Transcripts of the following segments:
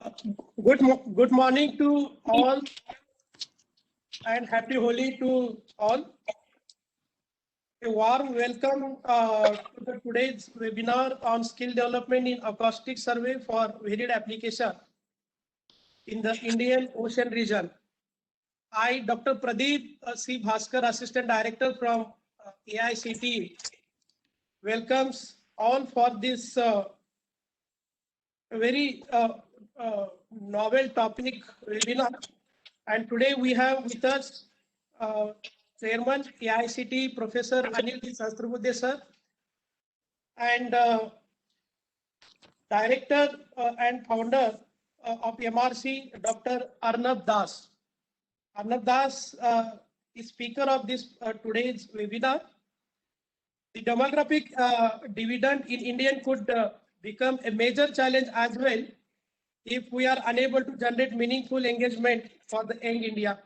Good morning to all and happy Holi to all. A warm welcome to today's webinar on skill development in acoustic survey for varied application in the Indian Ocean region. I, Dr. Pradeep C. Bhaskar, Assistant Director from AICT, welcomes all for this very novel topic webinar. And today we have with us Chairman AICT Professor Anil Sahasrabudhe sir and Director and Founder of MRC Dr. Arnab Das. Arnab Das is speaker of this today's webinar. The demographic dividend in India could become a major challenge as well if we are unable to generate meaningful engagement for the young India.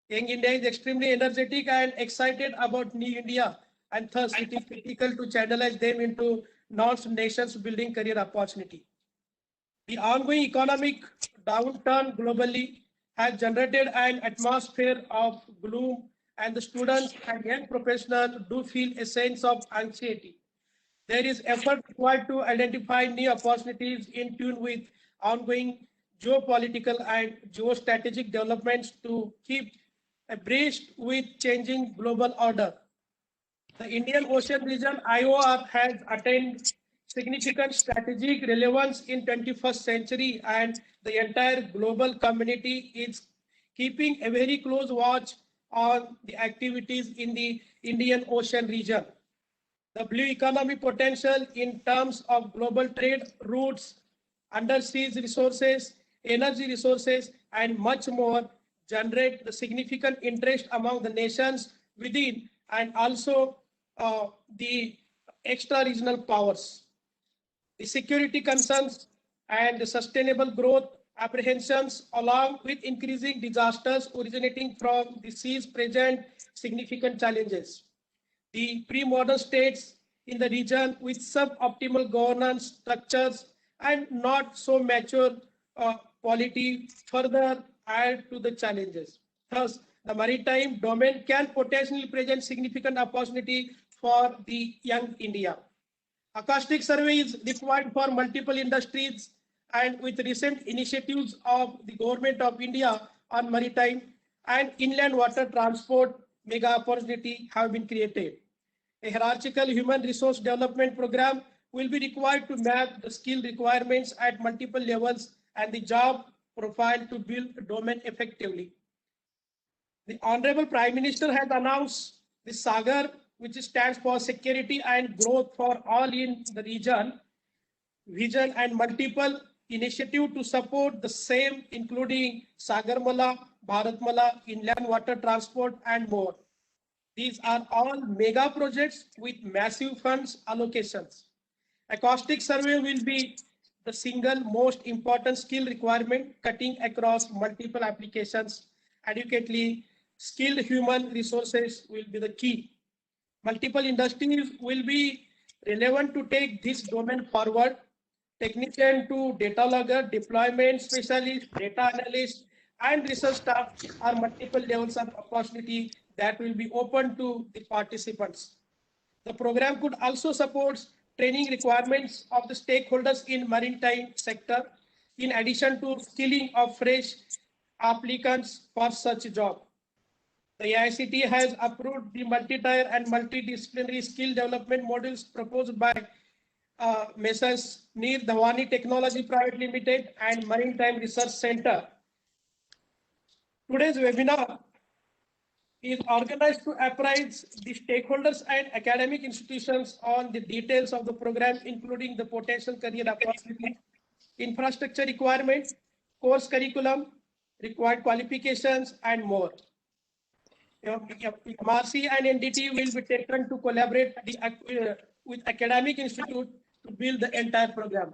Young India is extremely energetic and excited about new India, and thus it is critical to channelize them into nations building career opportunity. The ongoing economic downturn globally has generated an atmosphere of gloom, and the students and young professionals do feel a sense of anxiety. There is effort required to identify new opportunities in tune with ongoing geopolitical and geostrategic developments to keep abreast with changing global order. The Indian Ocean region IOR has attained significant strategic relevance in 21st century, and the entire global community is keeping a very close watch on the activities in the Indian Ocean region. The blue economy potential in terms of global trade routes, undersea resources, energy resources, and much more generate the significant interest among the nations within and also the extra-regional powers. The security concerns and the sustainable growth apprehensions along with increasing disasters originating from the seas present significant challenges. The pre-modern states in the region with suboptimal governance structures and not so mature polity further add to the challenges. Thus, the maritime domain can potentially present significant opportunity for the young India. Acoustic survey is required for multiple industries, and with recent initiatives of the Government of India on maritime and inland water transport, mega opportunity have been created. A hierarchical human resource development program will be required to map the skill requirements at multiple levels and the job profile to build domain effectively. The Honorable Prime Minister has announced the SAGAR, which stands for Security and Growth for All in the region, vision and multiple initiatives to support the same, including Sagarmala, Bharatmala, inland water transport, and more. These are all mega projects with massive funds allocations. Acoustic survey will be the single most important skill requirement cutting across multiple applications. Adequately skilled human resources will be the key. Multiple industries will be relevant to take this domain forward. Technician to data logger, deployment specialist, data analyst, and research staff are multiple levels of opportunity that will be open to the participants. The program could also support training requirements of the stakeholders in maritime sector, in addition to skilling of fresh applicants for such job. The AICT has approved the multi-tier and multidisciplinary skill development models proposed by Messrs. Neer Dhawani Technology Private Limited and Maritime Research Center. Today's webinar is organized to apprise the stakeholders and academic institutions on the details of the program, including the potential career opportunities, infrastructure requirements, course curriculum, required qualifications, and more. MRC and NDT will be taken to collaborate with academic institute to build the entire program.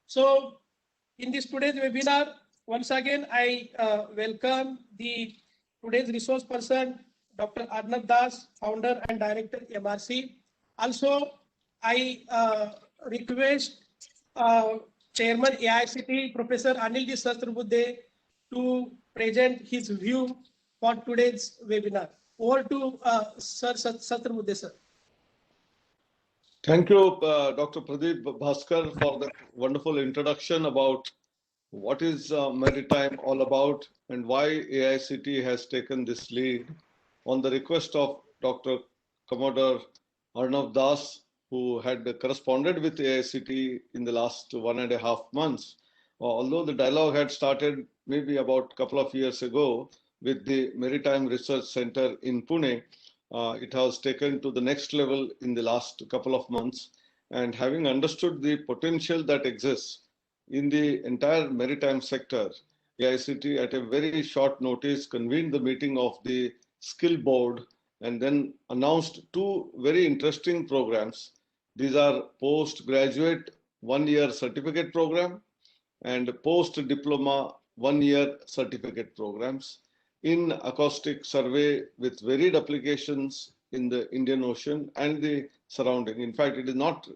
So in this today's webinar, once again, I welcome the today's resource person, Dr. Arnab Das, founder and director MRC. Also, I request Chairman AICTE, Professor Anilji Sahasrabudhe, to present his view for today's webinar. Over to Sir Sahasrabudhe, sir. Thank you, Dr. Pradeep Bhaskar, for the wonderful introduction about what is maritime all about and why AICTE has taken this lead on the request of Dr. Commodore Arnav Das, who had corresponded with AICTE in the last 1.5 months. Although the dialogue had started maybe about a couple of years ago with the Maritime Research Center in Pune, it has taken to the next level in the last couple of months. And having understood the potential that exists in the entire maritime sector, AICTE at a very short notice convened the meeting of the skill board and then announced two very interesting programs. These are postgraduate 1-year certificate program and post-diploma 1-year certificate programs in acoustic survey with varied applications in the Indian Ocean and the surrounding. In fact, it is not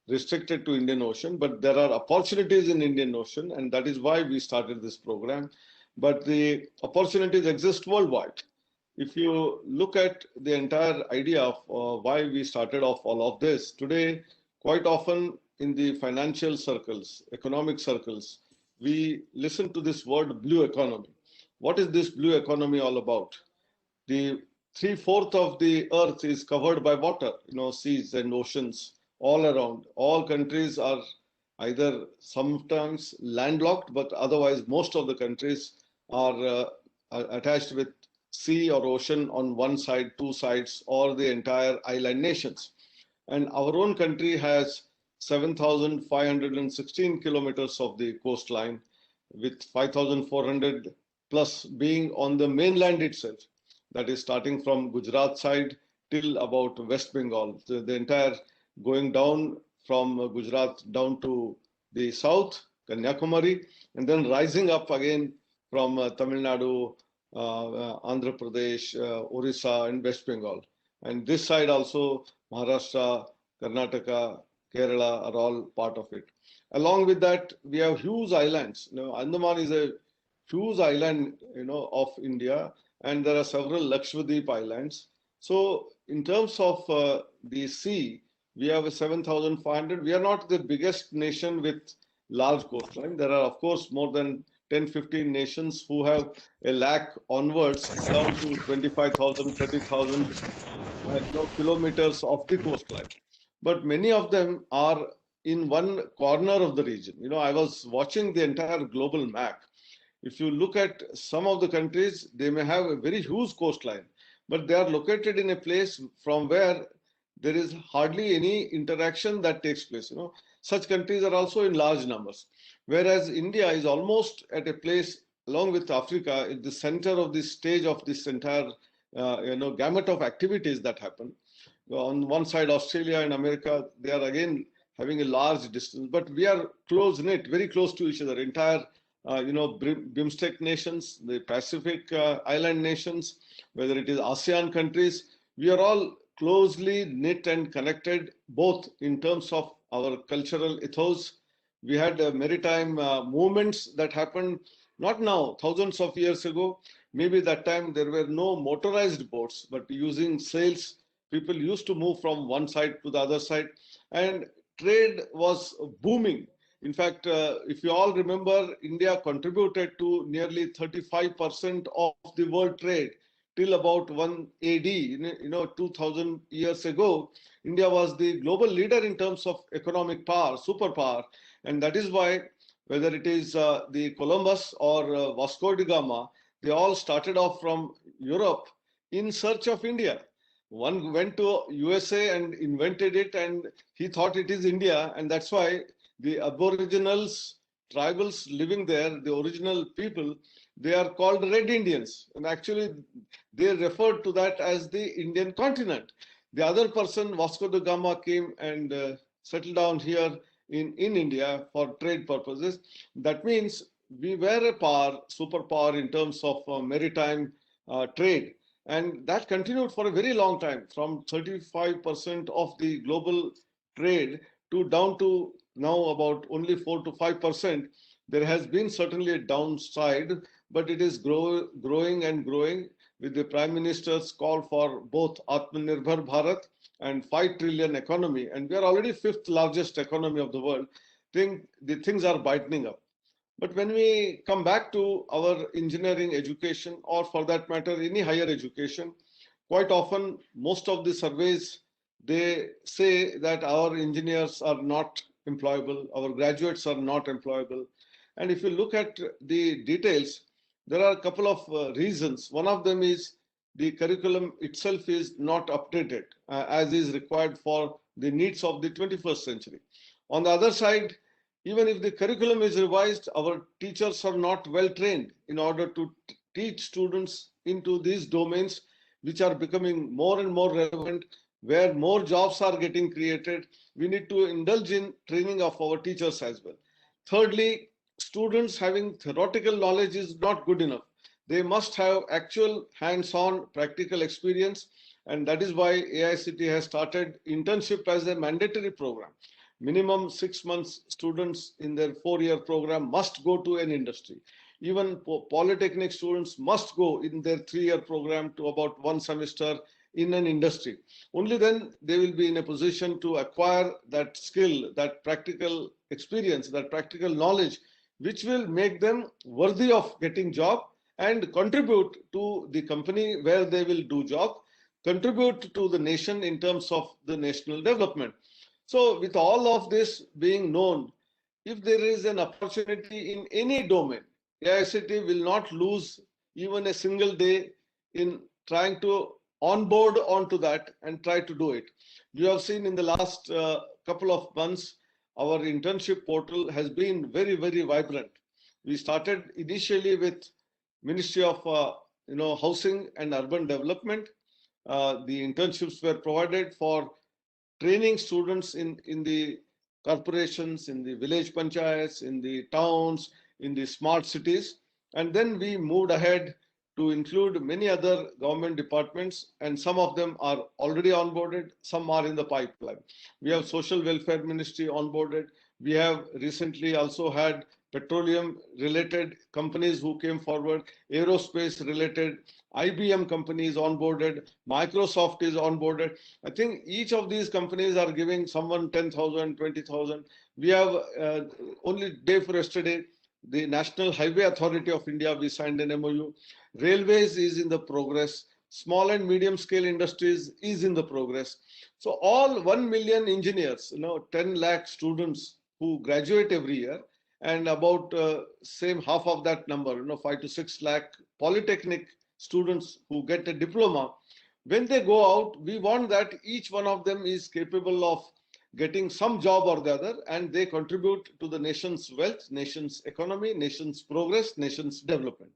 restricted to Indian Ocean, but there are opportunities in Indian Ocean, and that is why we started this program. But the opportunities exist worldwide. If you look at the entire idea of why we started off all of this, today, quite often in the financial circles, economic circles, we listen to this word blue economy. What is this blue economy all about? The 3/4 of the earth is covered by water, seas and oceans all around. All countries are either sometimes landlocked, but otherwise most of the countries are attached with sea or ocean on one side, two sides, or the entire island nations. And our own country has 7,516 kilometers of the coastline, with 5,400 plus being on the mainland itself. That is starting from Gujarat side till about West Bengal. The entire going down from Gujarat down to the south, Kanyakumari, and then rising up again from Tamil Nadu, Andhra Pradesh, Orissa, and West Bengal. And this side also, Maharashtra, Karnataka, Kerala are all part of it. Along with that, we have huge islands. Andaman is a huge island, of India, and there are several Lakshadweep islands. So in terms of the sea, we have a 7,500. We are not the biggest nation with large coastline. There are, of course, more than 10, 15 nations who have a lakh onwards down to 25,000, 30,000 kilometers of the coastline. But many of them are in one corner of the region. I was watching the entire global map. If you look at some of the countries, they may have a very huge coastline, but they are located in a place from where there is hardly any interaction that takes place. Such countries are also in large numbers. Whereas India is almost at a place along with Africa at the center of this stage of this entire gamut of activities that happen. On one side, Australia and America, they are again having a large distance, but we are close knit, very close to each other. Entire, BIMSTEC nations, the Pacific island nations, whether it is ASEAN countries, we are all closely knit and connected, both in terms of our cultural ethos. We had maritime movements that happened not now, thousands of years ago. Maybe that time there were no motorized boats, but using sails, people used to move from one side to the other side, and trade was booming. In fact, if you all remember, India contributed to nearly 35% of the world trade till about 1 AD, 2000 years ago. India was the global leader in terms of economic power, superpower. And that is why, whether it is the Columbus or Vasco da Gama, they all started off from Europe in search of India. One went to USA and invented it, and he thought it is India. And that's why the aboriginals, tribals living there, the original people, they are called Red Indians. And actually, they referred to that as the Indian continent. The other person, Vasco da Gama, came and settled down here in India for trade purposes. That means we were a power, superpower in terms of maritime trade. And that continued for a very long time, from 35% of the global trade to down to now about only 4 to 5%, there has been certainly a downside, but it is growing and growing with the Prime Minister's call for both Atmanirbhar Bharat and 5 trillion economy. And we are already fifth largest economy of the world. The things are brightening up. But when we come back to our engineering education, or for that matter, any higher education, quite often, most of the surveys, they say that our engineers are not employable, our graduates are not employable. And if you look at the details, there are a couple of reasons. One of them is the curriculum itself is not updated as is required for the needs of the 21st century. On the other side, even if the curriculum is revised, our teachers are not well trained in order to teach students into these domains which are becoming more and more relevant, where more jobs are getting created. We need to indulge in training of our teachers as well. Thirdly, students having theoretical knowledge is not good enough. They must have actual hands-on practical experience, and that is why AICT has started internship as a mandatory program. Minimum 6 months students in their 4-year program must go to an industry. Even polytechnic students must go in their 3-year program to about 1 semester in an industry. Only then they will be in a position to acquire that skill, that practical experience, that practical knowledge, which will make them worthy of getting job and contribute to the company where they will do job, contribute to the nation in terms of the national development. So with all of this being known, if there is an opportunity in any domain, AICT will not lose even a single day in trying to onboard onto that and try to do it. You have seen in the last couple of months, our internship portal has been very, very vibrant. We started initially with Ministry of Housing and Urban Development. The internships were provided for training students in the corporations, in the village panchayats, in the towns, in the smart cities. And then we moved ahead to include many other government departments, and some of them are already onboarded, some are in the pipeline. We have Social Welfare Ministry onboarded. We have recently also had petroleum related companies who came forward, aerospace related, IBM companies onboarded, Microsoft is onboarded. I think each of these companies are giving someone 10,000, 20,000. We have only day for yesterday, the National Highway Authority of India, we signed an MOU. Railways is in the progress. Small and medium scale industries is in the progress. So all 1 million engineers, 10 lakh students who graduate every year, and about same half of that number, 5 to 6 lakh polytechnic students who get a diploma. When they go out, we want that each one of them is capable of getting some job or the other, and they contribute to the nation's wealth, nation's economy, nation's progress, nation's development.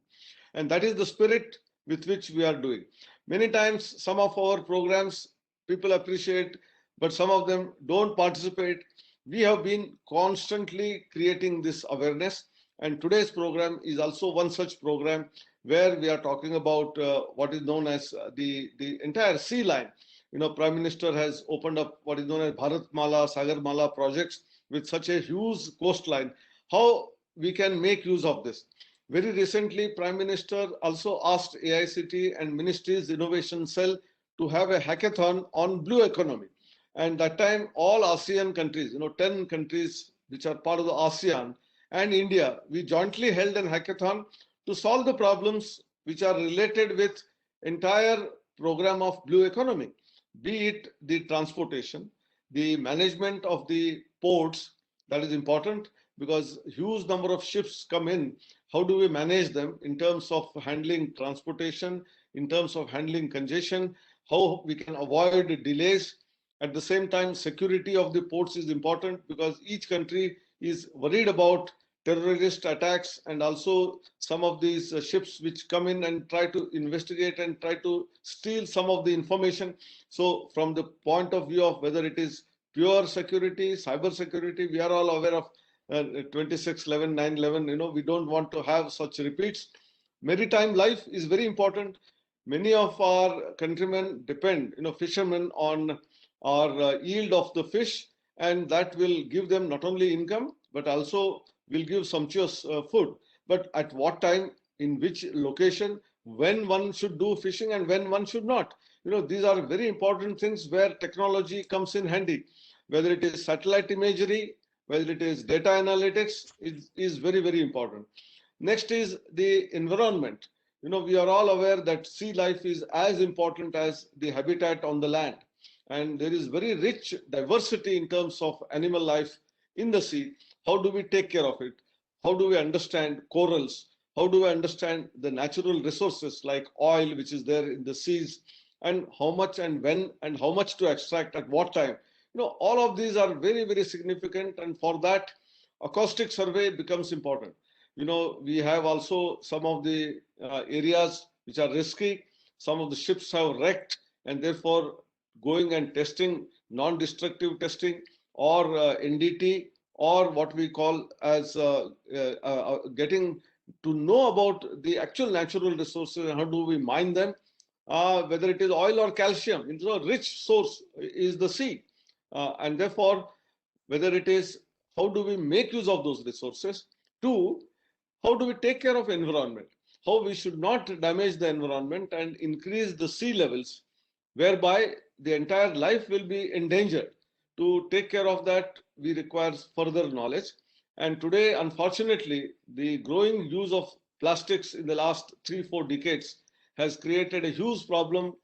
And that is the spirit with which we are doing. Many times, some of our programs people appreciate, but some of them don't participate. We have been constantly creating this awareness, and today's program is also one such program where we are talking about what is known as the entire sea line. Prime Minister has opened up what is known as Bharatmala, Sagarmala projects with such a huge coastline. How we can make use of this? Very recently, Prime Minister also asked AICT and Ministry's Innovation Cell to have a hackathon on blue economy. And that time, all ASEAN countries, 10 countries which are part of the ASEAN and India, we jointly held an hackathon to solve the problems which are related with entire program of blue economy, be it the transportation, the management of the ports. That is important because huge number of ships come in. How do we manage them in terms of handling transportation, in terms of handling congestion, how we can avoid delays. At the same time, security of the ports is important because each country is worried about terrorist attacks and also some of these ships which come in and try to investigate and try to steal some of the information. So from the point of view of whether it is pure security, cyber security, we are all aware of 26/11, 9/11, we don't want to have such repeats. Maritime life is very important. Many of our countrymen depend, fishermen, on our yield of the fish, and that will give them not only income, but also will give sumptuous food. But at what time, in which location, when one should do fishing and when one should not. These are very important things where technology comes in handy, whether it is satellite imagery, whether it is data analytics, is very, very important. Next is the environment. We are all aware that sea life is as important as the habitat on the land. And there is very rich diversity in terms of animal life in the sea. How do we take care of it? How do we understand corals? How do we understand the natural resources like oil, which is there in the seas, and how much and when and how much to extract at what time? All of these are very, very significant. And for that, acoustic survey becomes important. We have also some of the areas which are risky. Some of the ships have wrecked, and therefore going and testing, non-destructive testing, or NDT, or what we call as getting to know about the actual natural resources and how do we mine them, whether it is oil or calcium. A rich source is the sea. And therefore, whether it is how do we make use of those resources. Two, how do we take care of environment? How we should not damage the environment and increase the sea levels, whereby the entire life will be endangered. To take care of that, we require further knowledge. And today, unfortunately, the growing use of plastics in the last 3-4 decades has created a huge problem.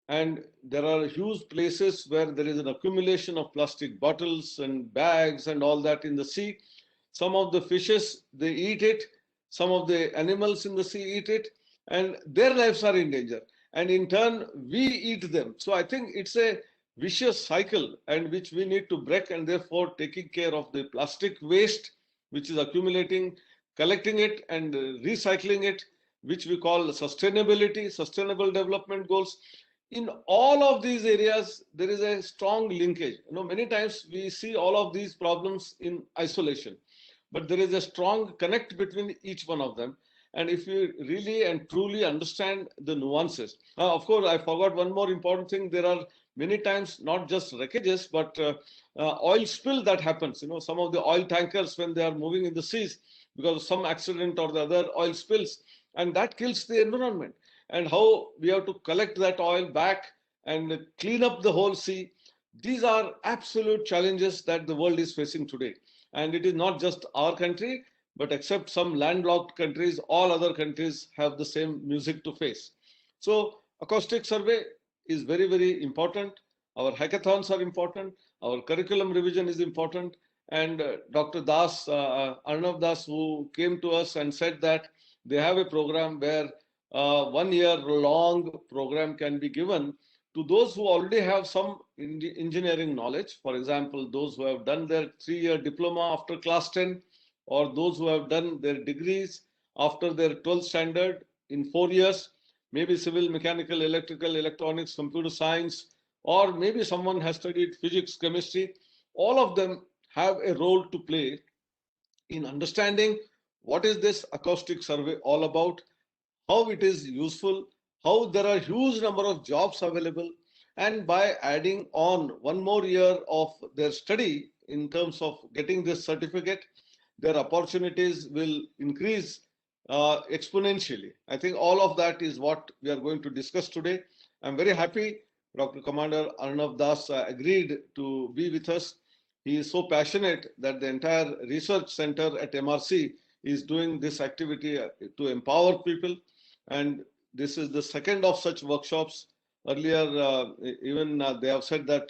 And there are huge places where there is an accumulation of plastic bottles and bags and all that in the sea. Some of the fishes, they eat it. Some of the animals in the sea eat it, and their lives are in danger. And in turn, we eat them. So I think it's a vicious cycle, and which we need to break. And therefore, taking care of the plastic waste, which is accumulating, collecting it and recycling it, which we call sustainability, sustainable development goals. In all of these areas, there is a strong linkage. Many times we see all of these problems in isolation, but there is a strong connect between each one of them. And if you really and truly understand the nuances, of course, I forgot one more important thing. There are many times not just wreckages, but oil spill that happens. Some of the oil tankers, when they are moving in the seas, because of some accident or the other, oil spills, and that kills the environment. And how we have to collect that oil back and clean up the whole sea. These are absolute challenges that the world is facing today. And it is not just our country, but except some landlocked countries, all other countries have the same music to face. So acoustic survey is very, very important. Our hackathons are important. Our curriculum revision is important. And Dr. Das, Arnav Das, who came to us and said that they have a program where 1 year long program can be given to those who already have some engineering knowledge. For example, those who have done their 3-year diploma after class 10, or those who have done their degrees after their 12th standard in 4 years, maybe civil, mechanical, electrical, electronics, computer science, or maybe someone has studied physics, chemistry. All of them have a role to play in understanding what is this acoustic survey all about, how it is useful, how there are huge number of jobs available, and by adding on 1 more year of their study in terms of getting this certificate, their opportunities will increase exponentially. I think all of that is what we are going to discuss today. I'm very happy Dr. Commander Arnav Das agreed to be with us. He is so passionate that the entire research center at MRC is doing this activity to empower people. And this is the second of such workshops. Earlier, even they have said that,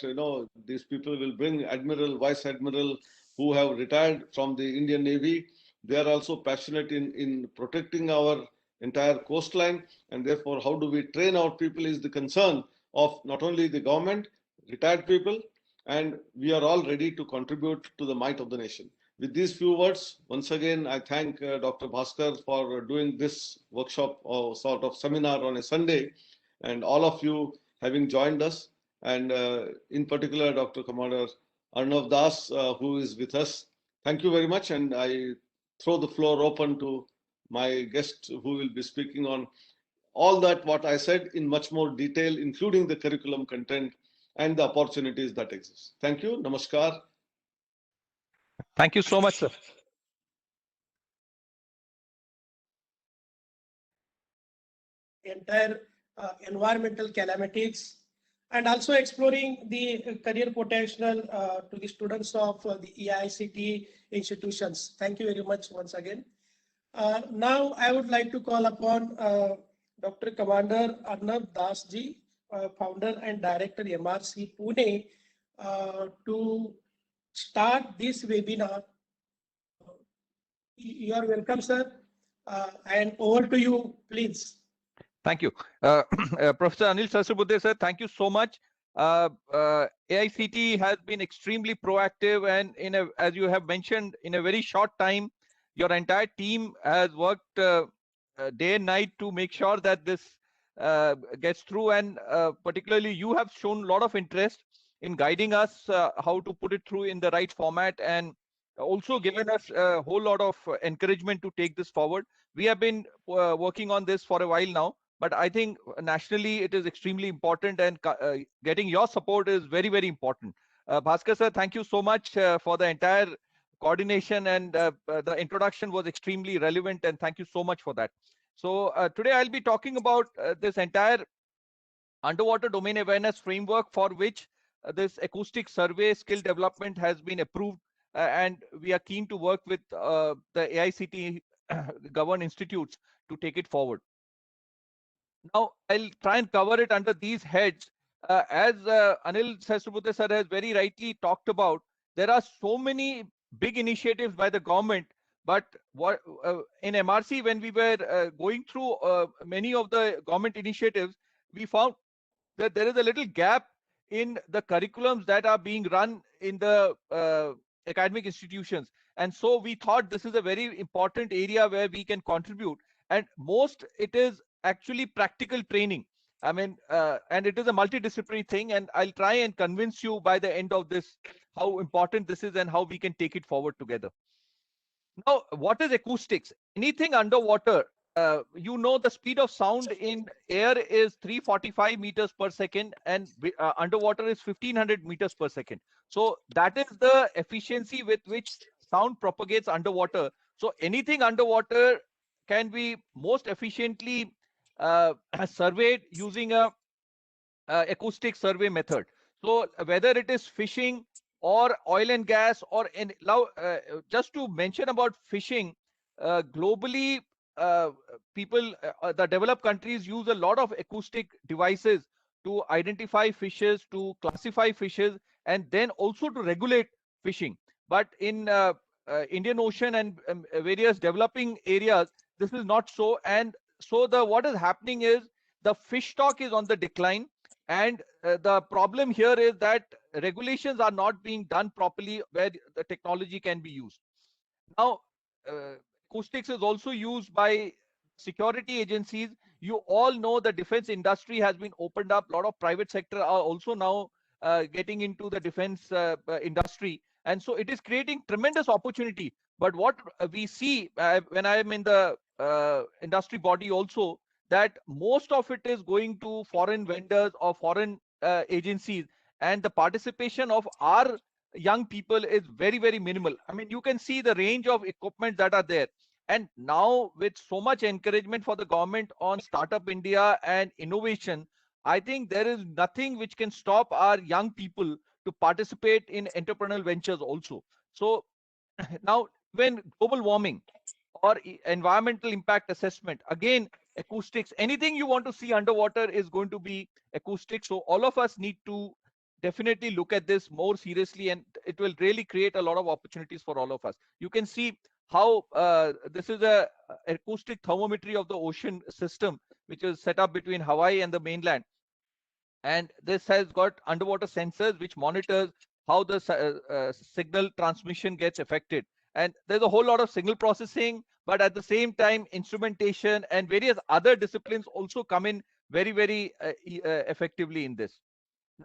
these people will bring Admiral, Vice Admiral who have retired from the Indian Navy. They are also passionate in protecting our entire coastline. And therefore, how do we train our people is the concern of not only the government, retired people, and we are all ready to contribute to the might of the nation. With these few words, once again, I thank Dr. Bhaskar for doing this workshop or sort of seminar on a Sunday, and all of you having joined us, and in particular, Dr. Commander Arnav Das, who is with us. Thank you very much, and I throw the floor open to my guest who will be speaking on all that what I said in much more detail, including the curriculum content and the opportunities that exist. Thank you. Namaskar. Thank you so much, sir. Entire environmental calamities, and also exploring the career potential to the students of the EICT institutions. Thank you very much once again. Now I would like to call upon Dr. Commander Arnab Das ji, founder and director MRC Pune, to start this webinar. You are welcome, sir. And over to you, please. Thank you. Professor Anil Sahasrabudhe, sir, thank you so much. AICT has been extremely proactive, and as you have mentioned, in a very short time, your entire team has worked day and night to make sure that this gets through, and particularly you have shown a lot of interest in guiding us how to put it through in the right format, and also given us a whole lot of encouragement to take this forward. We have been working on this for a while now, but I think nationally it is extremely important, and getting your support is very, very important. Bhaskar sir, thank you so much for the entire coordination, and the introduction was extremely relevant, and thank you so much for that. So today I'll be talking about this entire underwater domain awareness framework, for which this acoustic survey skill development has been approved, and we are keen to work with the AICT governed institutes to take it forward. Now, I'll try and cover it under these heads. As Anil Sahasrabudhe sir has very rightly talked about, there are so many big initiatives by the government, but what in MRC, when we were going through many of the government initiatives, we found that there is a little gap in the curriculums that are being run in the academic institutions. And so we thought this is a very important area where we can contribute. And most it is actually practical training. I mean, and it is a multidisciplinary thing. And I'll try and convince you by the end of this how important this is and how we can take it forward together. Now, what is acoustics? Anything underwater, you know, the speed of sound in air is 345 meters per second, and underwater is 1500 meters per second. So that is the efficiency with which sound propagates underwater. So anything underwater can be most efficiently surveyed using a acoustic survey method. So whether it is fishing or oil and gas, or in now, just to mention about fishing, globally, people, the developed countries use a lot of acoustic devices to identify fishes, to classify fishes, and then also to regulate fishing. But in Indian Ocean and various developing areas, this is not so. And so what is happening is the fish stock is on the decline, and the problem here is that regulations are not being done properly where the technology can be used. Now, acoustics is also used by security agencies. You all know the defense industry has been opened up. A lot of private sector are also now getting into the defense industry. And so it is creating tremendous opportunity. But what we see when I am in the industry body also, that most of it is going to foreign vendors or foreign agencies, and the participation of our young people is very, very minimal. I mean, you can see the range of equipment that are there. And now with so much encouragement for the government on Startup India and innovation, I think there is nothing which can stop our young people to participate in entrepreneurial ventures also. So now, when global warming or environmental impact assessment, again, acoustics, anything you want to see underwater is going to be acoustic. So all of us need to definitely look at this more seriously, and it will really create a lot of opportunities for all of us. You can see how this is a acoustic thermometry of the ocean system, which is set up between Hawaii and the mainland. And this has got underwater sensors which monitors how the signal transmission gets affected. And there's a whole lot of signal processing, but at the same time, instrumentation and various other disciplines also come in very, very effectively in this.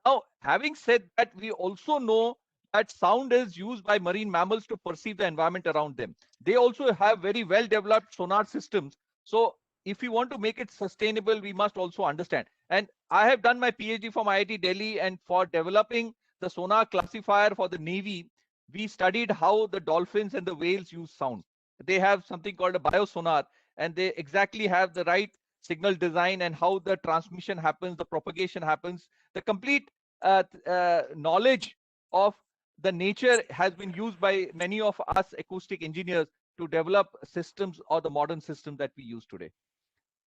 Now, having said that, we also know that sound is used by marine mammals to perceive the environment around them. They also have very well developed sonar systems. So if we want to make it sustainable, we must also understand. And I have done my PhD from IIT Delhi, and for developing the sonar classifier for the Navy, we studied how the dolphins and the whales use sound. They have something called a biosonar, and they exactly have the right signal design and how the transmission happens, the propagation happens. The complete knowledge of the nature has been used by many of us acoustic engineers to develop systems or the modern system that we use today.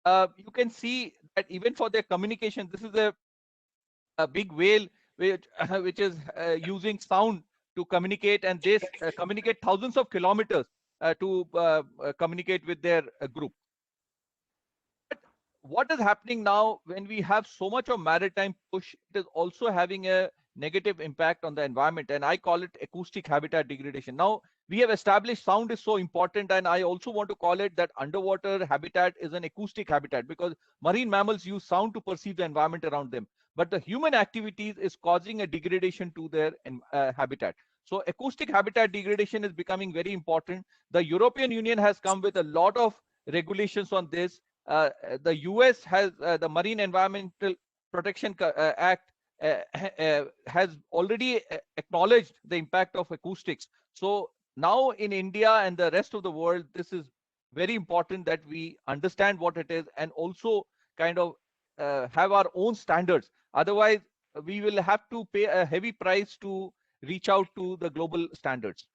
You can see that even for their communication, this is a big whale which is using sound to communicate, and they communicate thousands of kilometers to communicate with their group. But what is happening now when we have so much of maritime push, it is also having a negative impact on the environment, and I call it acoustic habitat degradation. Now, we have established sound is so important, and I also want to call it that underwater habitat is an acoustic habitat, because marine mammals use sound to perceive the environment around them. But the human activities is causing a degradation to their habitat. So acoustic habitat degradation is becoming very important. The European Union has come with a lot of regulations on this. The US has the Marine Environmental Protection Act has already acknowledged the impact of acoustics. So now in India and the rest of the world, this is very important that we understand what it is and also kind of have our own standards. Otherwise, we will have to pay a heavy price to reach out to the global standards.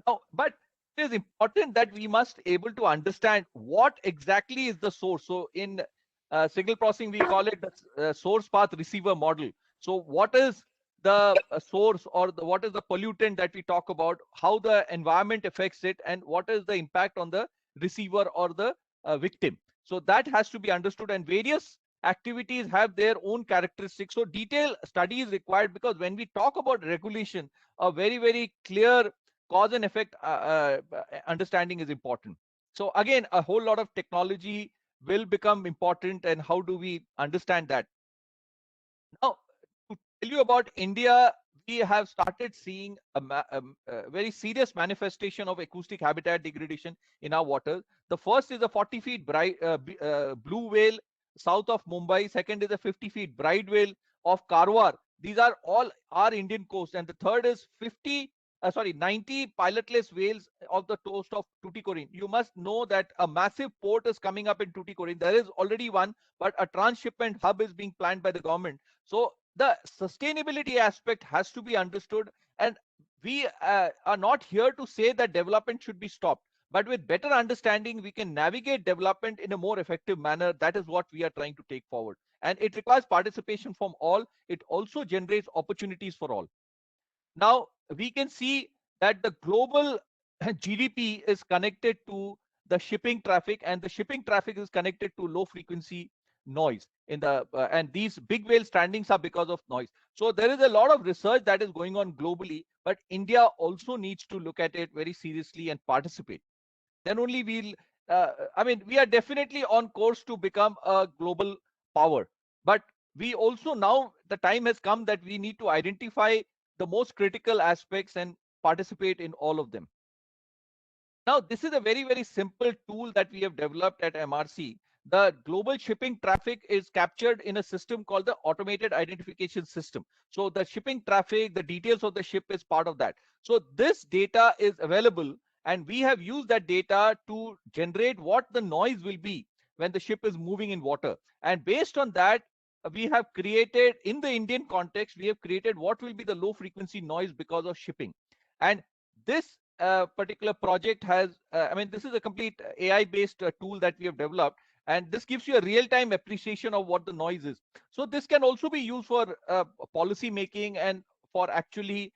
Now, but it is important that we must able to understand what exactly is the source. So in signal processing, we call it the source path receiver model. So what is the source, or what is the pollutant that we talk about, how the environment affects it, and what is the impact on the receiver or the victim. So that has to be understood, and various activities have their own characteristics. So detailed study is required, because when we talk about regulation, a very, very clear cause and effect understanding is important. So again, a whole lot of technology will become important, and how do we understand that? Now, to tell you about India, we have started seeing a very serious manifestation of acoustic habitat degradation in our waters. The first is a 40 feet blue whale south of Mumbai. Second is a 50 feet bright whale of Karwar. These are all our Indian coast. And the third is 90 pilotless whales of the coast of Tuticorin. You must know that a massive port is coming up in Tuticorin. There is already one, but a transshipment hub is being planned by the government. So the sustainability aspect has to be understood, and we are not here to say that development should be stopped, but with better understanding, we can navigate development in a more effective manner. That is what we are trying to take forward, and it requires participation from all. It also generates opportunities for all. Now, we can see that the global GDP is connected to the shipping traffic, and the shipping traffic is connected to low frequency noise in the and these big whale strandings are because of noise. So there is a lot of research that is going on globally, but India also needs to look at it very seriously and participate. Then only we'll we are definitely on course to become a global power, but we also, now the time has come that we need to identify the most critical aspects and participate in all of them. Now, this is a very, very simple tool that we have developed at MRC. The global shipping traffic is captured in a system called the automated identification system. So the shipping traffic, the details of the ship is part of that. So this data is available, and we have used that data to generate what the noise will be when the ship is moving in water. And based on that, we have created, in the Indian context, we have created what will be the low frequency noise because of shipping. And this particular project has, this is a complete AI based tool that we have developed, and this gives you a real time appreciation of what the noise is. So this can also be used for policy making and for actually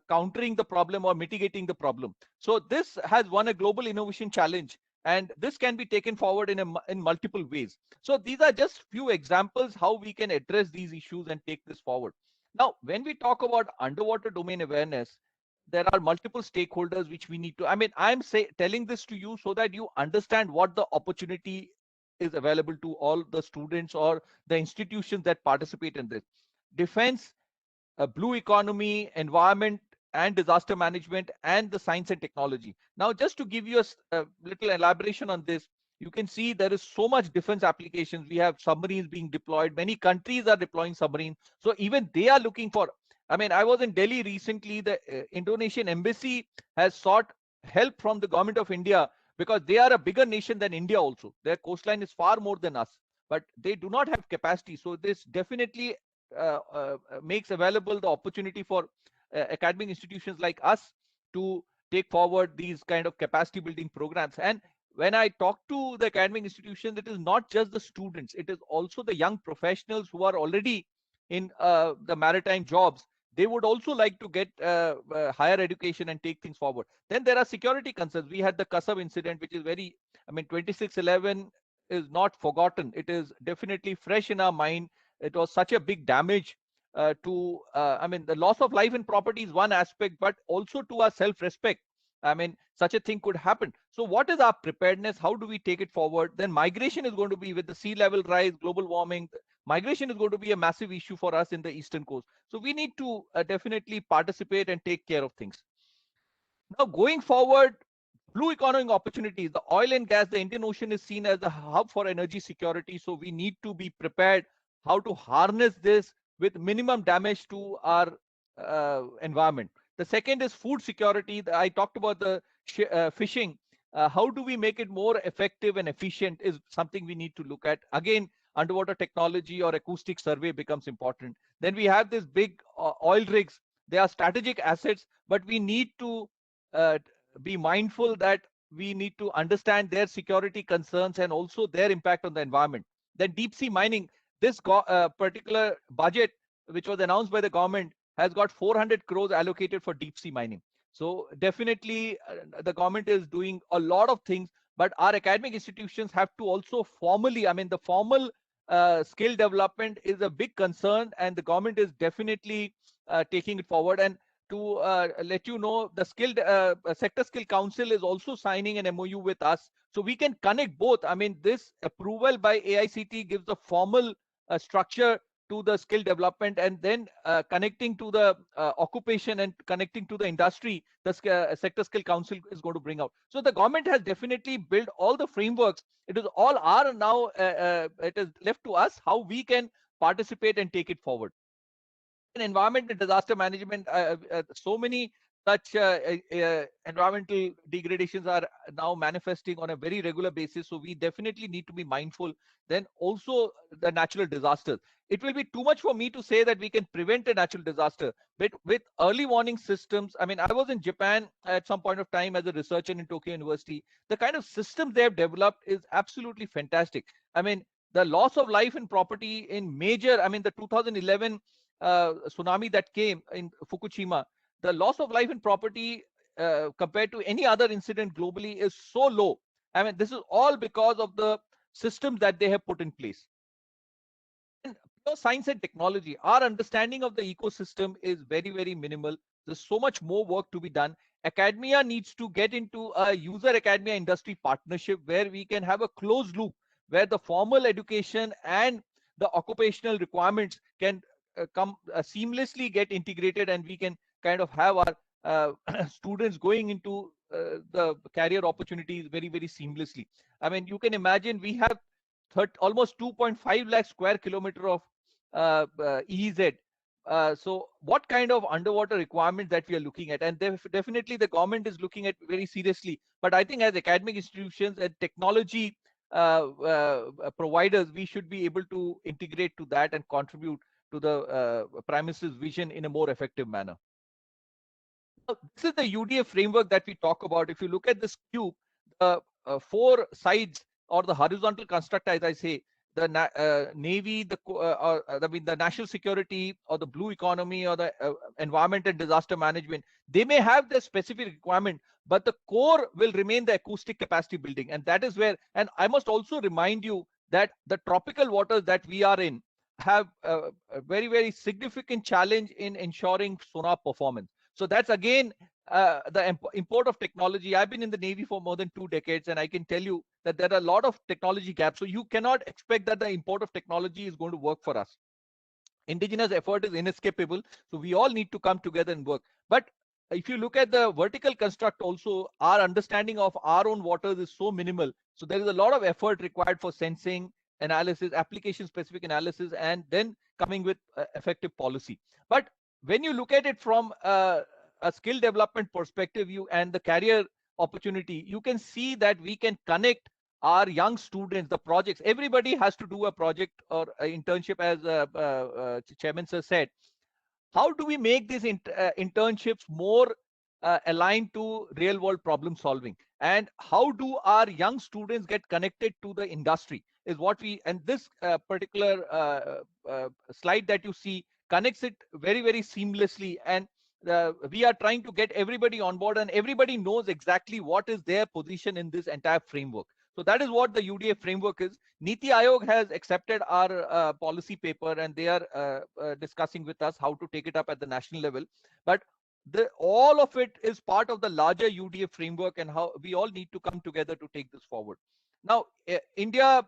countering the problem or mitigating the problem. So this has won a global innovation challenge, and this can be taken forward in multiple ways. So these are just few examples how we can address these issues and take this forward. Now, when we talk about underwater domain awareness, there are multiple stakeholders which we need to, I'm telling this to you so that you understand what the opportunity is available to all the students or the institutions that participate in this. Defense, blue economy, environment and disaster management, and the science and technology. Now, just to give you a little elaboration on this, you can see there is so much defense applications. We have submarines being deployed. Many countries are deploying submarines. So even they are looking for, I mean, I was in Delhi recently. The Indonesian embassy has sought help from the government of India because they are a bigger nation than India also. Their coastline is far more than us, but they do not have capacity. So this definitely makes available the opportunity for academic institutions like us to take forward these kind of capacity building programs. And when I talk to the academic institutions, it is not just the students, it is also the young professionals who are already in the maritime jobs. They would also like to get higher education and take things forward. Then there are security concerns. We had the Kasab incident, which is very, I mean, 26/11 is not forgotten. It is definitely fresh in our mind. It was such a big damage I mean, the loss of life and property is one aspect, but also to our self-respect. I mean, such a thing could happen. So what is our preparedness? How do we take it forward? Then migration is going to be, with the sea level rise, global warming, migration is going to be a massive issue for us in the eastern coast. So we need to definitely participate and take care of things. Now, going forward, blue economic opportunities, the oil and gas, the Indian Ocean is seen as a hub for energy security. So we need to be prepared how to harness this with minimum damage to our environment. The second is food security. I talked about the fishing. How do we make it more effective and efficient is something we need to look at. Again, underwater technology or acoustic survey becomes important. Then we have this big oil rigs. They are strategic assets, but we need to uh, be mindful that we need to understand their security concerns and also their impact on the environment. Then deep sea mining, this particular budget, which was announced by the government, has got 400 crores allocated for deep sea mining. So definitely the government is doing a lot of things, but our academic institutions have to also formally, I mean, the formal skill development is a big concern, and the government is definitely taking it forward. And to let you know, the skilled sector skill council is also signing an MOU with us, so we can connect both. I mean, this approval by AICT gives a formal structure to the skill development, and then connecting to the occupation and connecting to the industry, the sector skill council is going to bring out. So the government has definitely built all the frameworks. It is all our now, it is left to us how we can participate and take it forward. In environment and disaster management, so many such environmental degradations are now manifesting on a very regular basis. So we definitely need to be mindful. Then also the natural disasters. It will be too much for me to say that we can prevent a natural disaster, but with early warning systems, I mean, I was in Japan at some point of time as a researcher in Tokyo University. The kind of systems they have developed is absolutely fantastic. I mean, the loss of life and property in major, I mean, the 2011 tsunami that came in Fukushima, the loss of life and property compared to any other incident globally is so low. I mean, this is all because of the systems that they have put in place. And pure science and technology, our understanding of the ecosystem is very, very minimal. There's so much more work to be done. Academia needs to get into a user academia industry partnership where we can have a closed loop, where the formal education and the occupational requirements can come seamlessly get integrated, and we can kind of have our students going into the career opportunities very, very seamlessly. I mean, you can imagine we have almost 2.5 lakh square kilometer of EEZ. So what kind of underwater requirements that we are looking at? And definitely the government is looking at very seriously. But I think as academic institutions and technology providers, we should be able to integrate to that and contribute to the Prime Minister's vision in a more effective manner. Now, this is the UDF framework that we talk about. If you look at this cube, the four sides or the horizontal construct, as I say, the Navy, I mean, the national security or the blue economy or the environment and disaster management, they may have their specific requirement, but the core will remain the acoustic capacity building. And that is where, and I must also remind you that the tropical waters that we are in have a very, very significant challenge in ensuring sonar performance. So that's again the import of technology. I've been in the Navy for more than 2 decades, and I can tell you that there are a lot of technology gaps. So you cannot expect that the import of technology is going to work for us. Indigenous effort is inescapable. So we all need to come together and work. But if you look at the vertical construct also, our understanding of our own waters is so minimal. So there is a lot of effort required for sensing, analysis, application specific analysis, and then coming with effective policy. But when you look at it from a skill development perspective, and the career opportunity, you can see that we can connect our young students, the projects. Everybody has to do a project or an internship, as Chairman sir said. How do we make these internships more aligned to real world problem solving, and how do our young students get connected to the industry is what we, and this particular slide that you see connects it very, very seamlessly. And we are trying to get everybody on board, and everybody knows exactly what is their position in this entire framework. So that is what the UDA framework is. Niti Aayog has accepted our policy paper, and they are discussing with us how to take it up at the national level. But all of it is part of the larger UDA framework, and how we all need to come together to take this forward. Now, India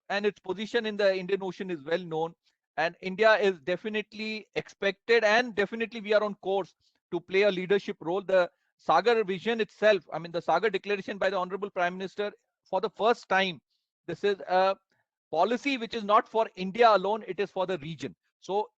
and its position in the Indian Ocean is well known, and India is definitely expected, and definitely we are on course to play a leadership role. The Sagar vision itself, I mean, the Sagar declaration by the Honorable Prime Minister, for the first time, this is a policy which is not for India alone, it is for the region. So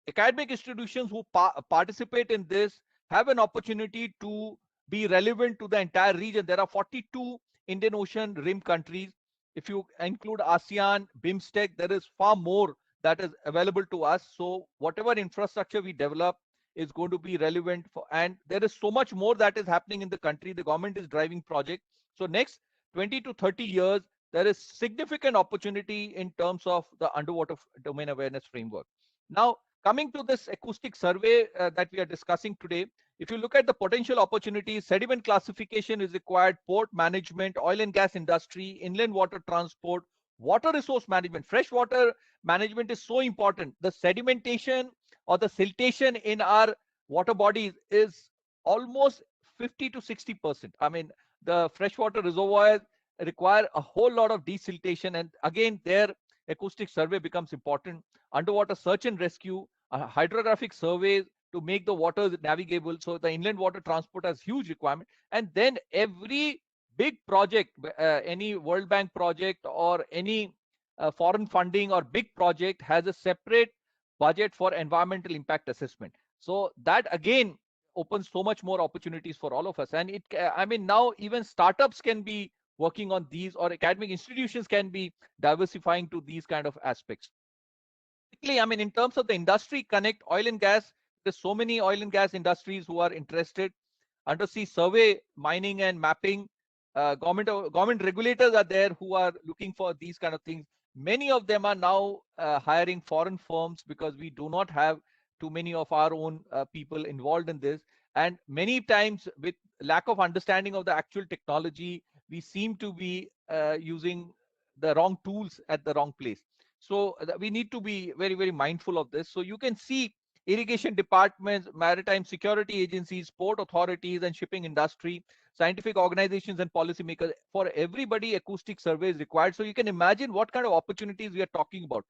academic institutions who participate in this have an opportunity to be relevant to the entire region. There are 42 Indian Ocean rim countries. If you include ASEAN, BIMSTEC, there is far more that is available to us. So whatever infrastructure we develop is going to be relevant for, and there is so much more that is happening in the country. The government is driving projects. So next 20 to 30 years, there is significant opportunity in terms of the underwater domain awareness framework. Now, coming to this acoustic survey that we are discussing today, if you look at the potential opportunities, sediment classification is required, port management, oil and gas industry, inland water transport, water resource management. Freshwater management is so important. The sedimentation or the siltation in our water bodies is almost 50 to 60%. I mean, the freshwater reservoirs require a whole lot of desiltation, and again, their acoustic survey becomes important. Underwater search and rescue, hydrographic surveys to make the waters navigable. So the inland water transport has huge requirement. And then every big project, any World Bank project or any foreign funding or big project has a separate budget for environmental impact assessment. So that again opens so much more opportunities for all of us. And it, I mean, now even startups can be working on these, or academic institutions can be diversifying to these kind of aspects. I mean, in terms of the industry connect, oil and gas, there's so many oil and gas industries who are interested. Undersea survey, mining and mapping, government regulators are there who are looking for these kind of things. Many of them are now hiring foreign firms because we do not have too many of our own people involved in this. And many times with lack of understanding of the actual technology, we seem to be using the wrong tools at the wrong place. So we need to be very, very mindful of this. So you can see irrigation departments, maritime security agencies, port authorities and shipping industry, scientific organizations and policymakers. For everybody, acoustic survey is required. So you can imagine what kind of opportunities we are talking about.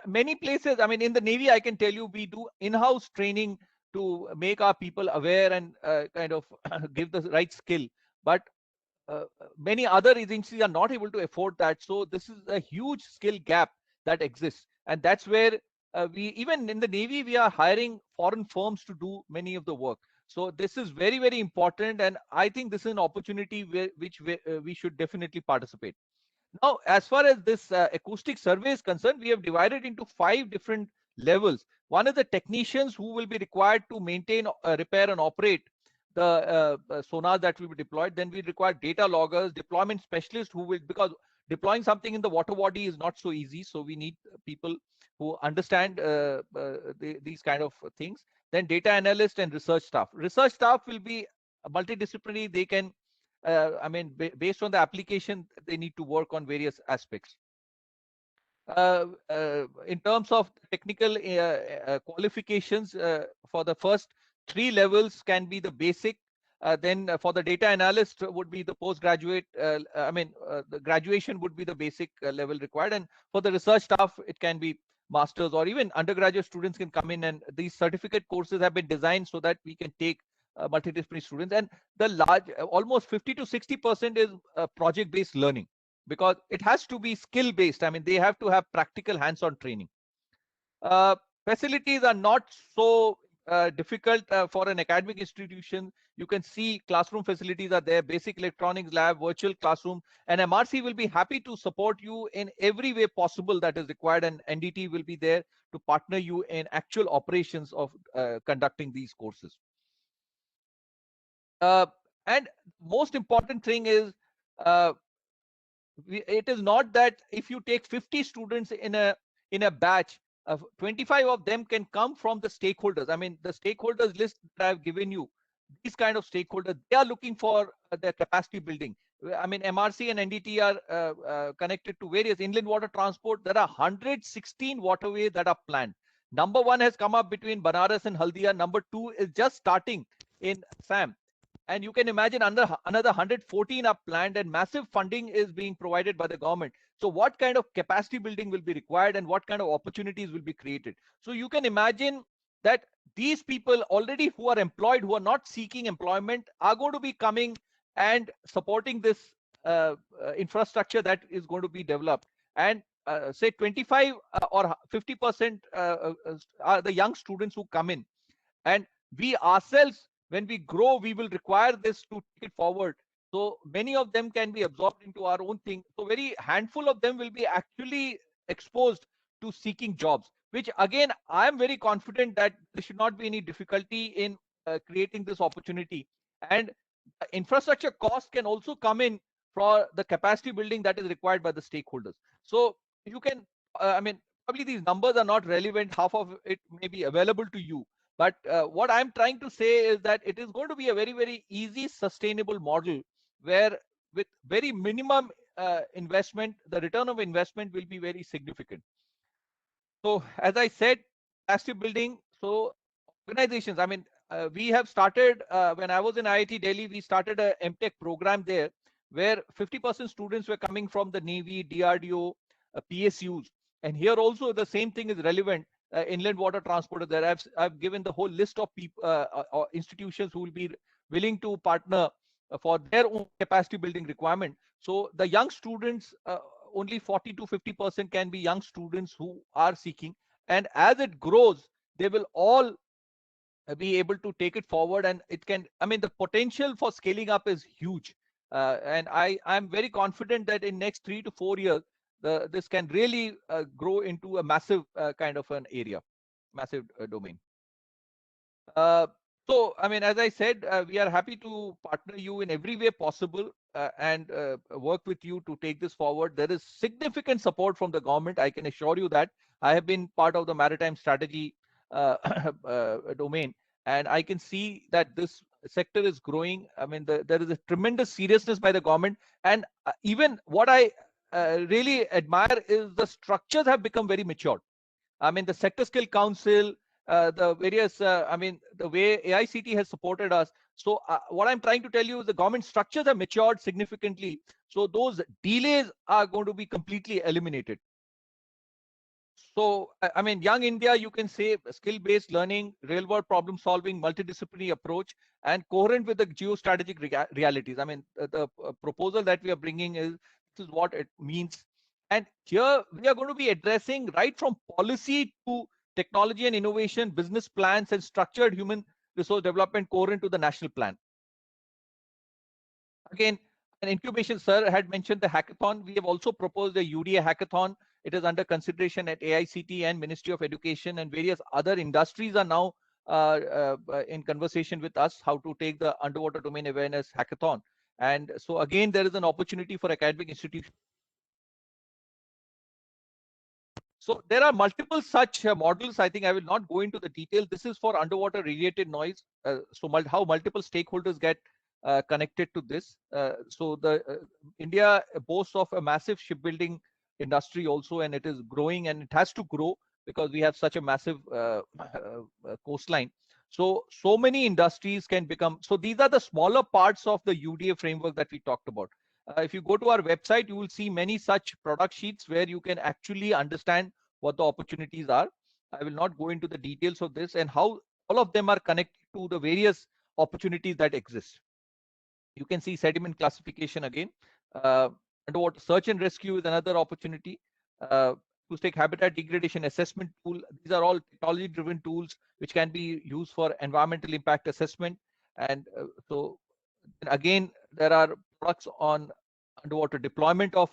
Many places, I mean, in the Navy, I can tell you, we do in-house training to make our people aware and kind of give the right skill. But many other agencies are not able to afford that. So this is a huge skill gap that exists. And that's where we, even in the Navy, we are hiring foreign firms to do many of the work. So this is very, very important. And I think this is an opportunity which we should definitely participate. Now, as far as this acoustic survey is concerned, we have divided into 5 different levels. One is the technicians who will be required to maintain, repair and operate the sonar that will be deployed. Then we require data loggers, deployment specialists who will, because deploying something in the water body is not so easy. So we need people who understand these kind of things. Then data analyst and research staff. Research staff will be multidisciplinary. They can, I mean, based on the application, they need to work on various aspects. In terms of technical qualifications, for the first 3 levels can be the basic. Then for the data analyst would be the postgraduate. The graduation would be the basic level required. And for the research staff, it can be masters, or even undergraduate students can come in. And these certificate courses have been designed so that we can take multidisciplinary students. And the large, almost 50 to 60% is project-based learning, because it has to be skill-based. I mean, they have to have practical hands-on training. facilities are not so difficult for an academic institution. You can see classroom facilities are there, basic electronics lab, virtual classroom, and MRC will be happy to support you in every way possible that is required, and NDT will be there to partner you in actual operations of conducting these courses. And most important thing is, it is not that if you take 50 students in a batch, 25 of them can come from the stakeholders. I mean, the stakeholders list that I've given you, these kind of stakeholders, they are looking for their capacity building. I mean, MRC and NDT are connected to various inland water transport. There are 116 waterways that are planned. Number 1 has come up between Banaras and Haldia. Number 2 is just starting in Assam. And you can imagine another 114 are planned, and massive funding is being provided by the government. So what kind of capacity building will be required, and what kind of opportunities will be created? So you can imagine that these people already who are employed, who are not seeking employment, are going to be coming and supporting this infrastructure that is going to be developed. And say 25 or 50% are the young students who come in. And we ourselves, when we grow, we will require this to take it forward. So many of them can be absorbed into our own thing. So very handful of them will be actually exposed to seeking jobs, which again, I am very confident that there should not be any difficulty in creating this opportunity. And infrastructure cost can also come in for the capacity building that is required by the stakeholders. So you can, I mean, probably these numbers are not relevant. Half of it may be available to you. But what I'm trying to say is that it is going to be a very, very easy, sustainable model where with very minimum investment, the return of investment will be very significant. So as I said, capacity building. So organizations, I mean, we have started, when I was in IIT Delhi, we started a MTech program there where 50% students were coming from the Navy, DRDO, PSUs. And here also the same thing is relevant. Inland water transporter there. I've given the whole list of people, institutions who will be willing to partner for their own capacity building requirement. So the young students, only 40 to 50% can be young students who are seeking. And as it grows, they will all be able to take it forward, and it can, I mean, the potential for scaling up is huge. And I'm very confident that in next 3 to 4 years, this can really grow into a massive kind of an area, massive domain. So, I mean, as I said, we are happy to partner you in every way possible and work with you to take this forward. There is significant support from the government. I can assure you that. I have been part of the maritime strategy domain, and I can see that this sector is growing. I mean, there is a tremendous seriousness by the government. And even what I really admire is the structures have become very mature. I mean, the Sector Skill Council, the various, I mean, the way AICT has supported us. So what I'm trying to tell you is the government structures have matured significantly. So those delays are going to be completely eliminated. So, I mean, Young India, you can say skill-based learning, real-world problem solving, multidisciplinary approach, and coherent with the geostrategic realities. I mean, the proposal that we are bringing is, this is what it means. And here we are going to be addressing right from policy to technology and innovation, business plans, and structured human resource development coherent to the national plan. Again, an incubation, sir had mentioned the hackathon. We have also proposed a UDA hackathon. It is under consideration at AICT and Ministry of Education, and various other industries are now in conversation with us how to take the underwater domain awareness hackathon. And so again, there is an opportunity for academic institutions. So there are multiple such models. I think I will not go into the detail. This is for underwater radiated noise. So how multiple stakeholders get connected to this. So the India boasts of a massive shipbuilding industry also, and it is growing, and it has to grow because we have such a massive coastline. So many industries can become. So these are the smaller parts of the UDA framework that we talked about. If you go to our website, you will see many such product sheets where you can actually understand what the opportunities are. I will not go into the details of this and how all of them are connected to the various opportunities that exist. You can see sediment classification again. Underwater search and rescue is another opportunity. acoustic habitat degradation assessment tool. These are all technology driven tools which can be used for environmental impact assessment. And so again, there are products on underwater deployment of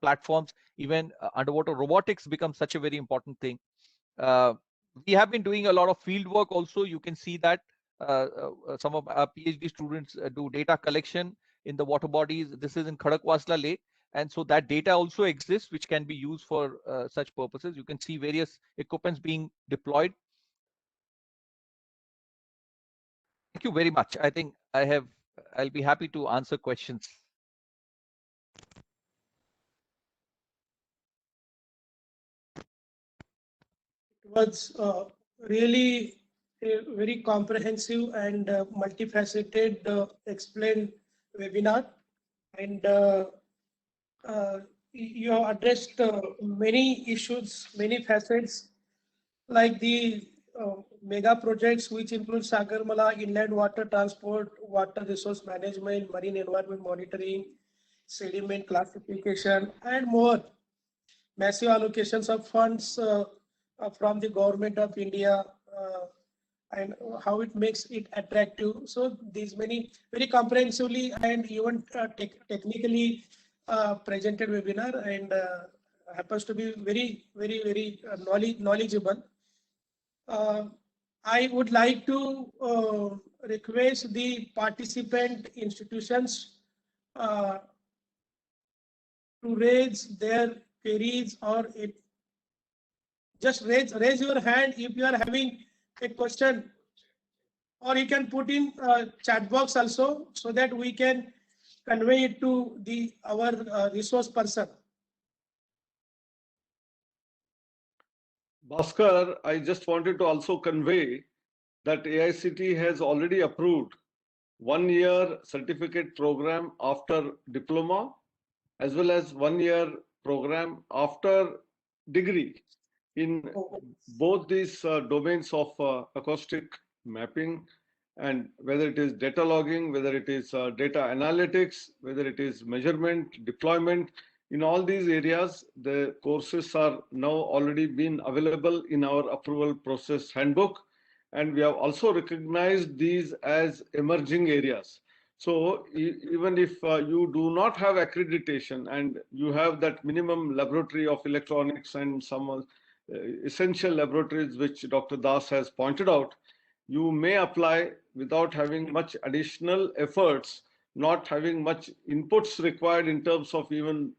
platforms. Even underwater robotics becomes such a very important thing. We have been doing a lot of field work also. You can see that some of our PhD students do data collection in the water bodies. This is in Khadakwasla Lake. And so that data also exists, which can be used for such purposes. You can see various equipments being deployed. Thank you very much. I think I'll be happy to answer questions. It was really a very comprehensive and multifaceted explained webinar, and you have addressed many issues, many facets, like the mega projects, which include Sagarmala, inland water transport, water resource management, marine environment monitoring, sediment classification, and more. Massive allocations of funds from the government of India, and how it makes it attractive. So these many very comprehensively and even technically presented webinar, and happens to be very knowledgeable. I would like to request the participant institutions to raise their queries, or just raise your hand if you are having a question, or you can put in chat box also, so that we can convey it to our resource person. Bhaskar, I just wanted to also convey that AICTE has already approved 1-year certificate program after diploma, as well as 1-year program after degree in both these domains of acoustic mapping, and whether it is data logging, whether it is data analytics, whether it is measurement, deployment. In all these areas, the courses are now already been available in our approval process handbook, and we have also recognized these as emerging areas. So even if you do not have accreditation and you have that minimum laboratory of electronics and some essential laboratories which Dr. Das has pointed out, you may apply without having much additional efforts, not having much inputs required in terms of even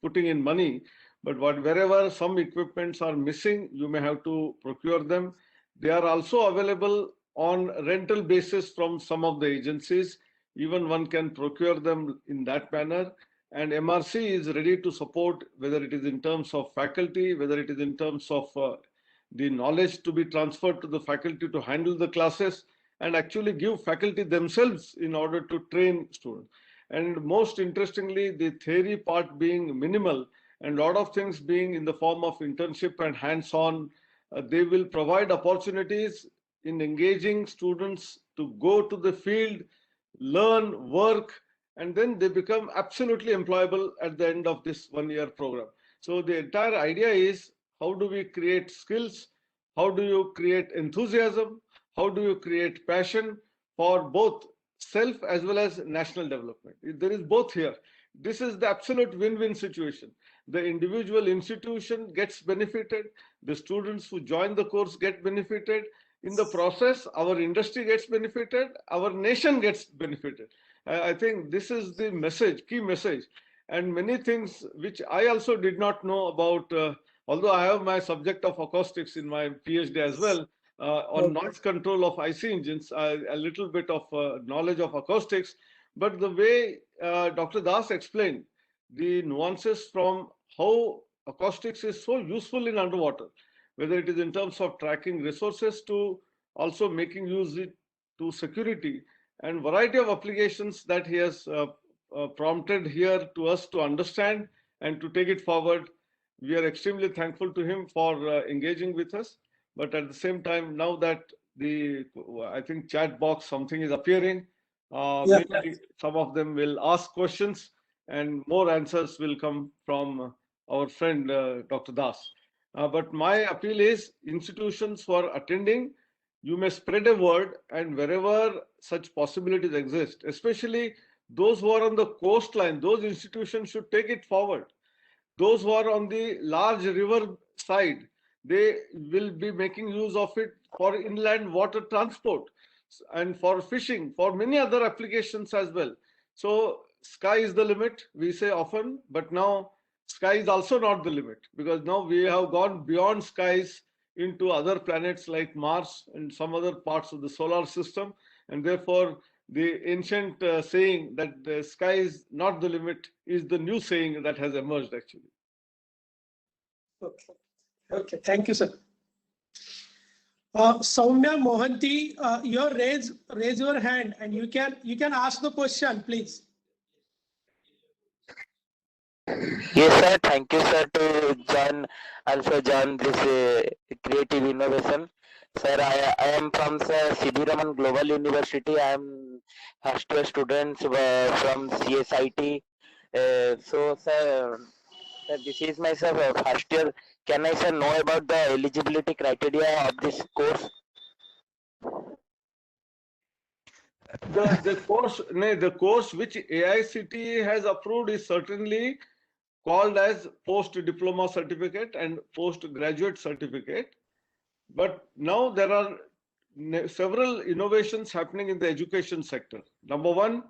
putting in money. But wherever some equipments are missing, you may have to procure them. They are also available on rental basis from some of the agencies. Even one can procure them in that manner. And MRC is ready to support, whether it is in terms of faculty, whether it is in terms of the knowledge to be transferred to the faculty to handle the classes, and actually give faculty themselves in order to train students. And most interestingly, the theory part being minimal and a lot of things being in the form of internship and hands-on, they will provide opportunities in engaging students to go to the field, learn, work, and then they become absolutely employable at the end of this 1-year program. So the entire idea is, how do we create skills? How do you create enthusiasm? How do you create passion for both self as well as national development? There is both here. This is the absolute win-win situation. The individual institution gets benefited. The students who join the course get benefited. In the process, our industry gets benefited. Our nation gets benefited. I think this is the message, key message. And many things which I also did not know about, although I have my subject of acoustics in my PhD as well, on noise control of IC engines, a little bit of knowledge of acoustics. But the way Dr. Das explained, the nuances from how acoustics is so useful in underwater, whether it is in terms of tracking resources to also making use it to security, and variety of applications that he has prompted here to us to understand and to take it forward. We are extremely thankful to him for engaging with us. But at the same time, now that I think chat box, something is appearing, maybe some of them will ask questions and more answers will come from our friend Dr. Das. But my appeal is institutions for attending, you may spread a word, and wherever such possibilities exist, especially those who are on the coastline, those institutions should take it forward. Those who are on the large river side, they will be making use of it for inland water transport and for fishing, for many other applications as well. So sky is the limit, we say often, but now sky is also not the limit, because now we have gone beyond skies into other planets like Mars and some other parts of the solar system, and therefore the ancient saying that the sky is not the limit is the new saying that has emerged actually. Okay. Okay. Thank you, sir. Soumya Mohanty, you raise your hand and you can ask the question, please. Yes, sir. Thank you, sir, to join this creative innovation. Sir, I am from C.D. Raman Global University. I am first year student from CSIT. So, sir, this is my first year. Can I, sir, know about the eligibility criteria of this course? The course which AICTE has approved is certainly called as post-diploma certificate and postgraduate certificate. But now there are several innovations happening in the education sector. Number one,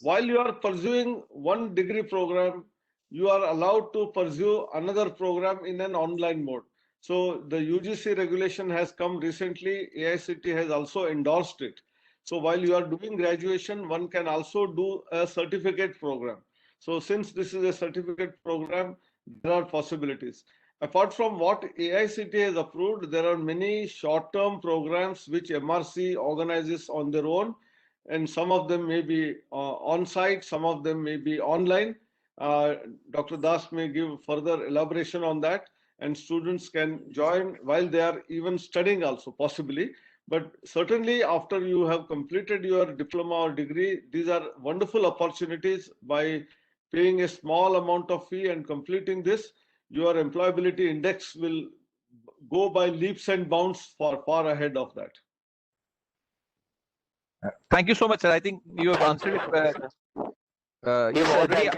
while you are pursuing one degree program, you are allowed to pursue another program in an online mode. So the UGC regulation has come recently, AICTE has also endorsed it. So while you are doing graduation, one can also do a certificate program. So since this is a certificate program, there are possibilities. Apart from what AICTE has approved, there are many short-term programs which MRC organizes on their own, and some of them may be on-site, some of them may be online. Dr. Das may give further elaboration on that, and students can join while they are even studying also, possibly. But certainly after you have completed your diploma or degree, these are wonderful opportunities. By paying a small amount of fee and completing this, your employability index will go by leaps and bounds far ahead of that. Thank you so much, sir. I think you have answered it. You've already.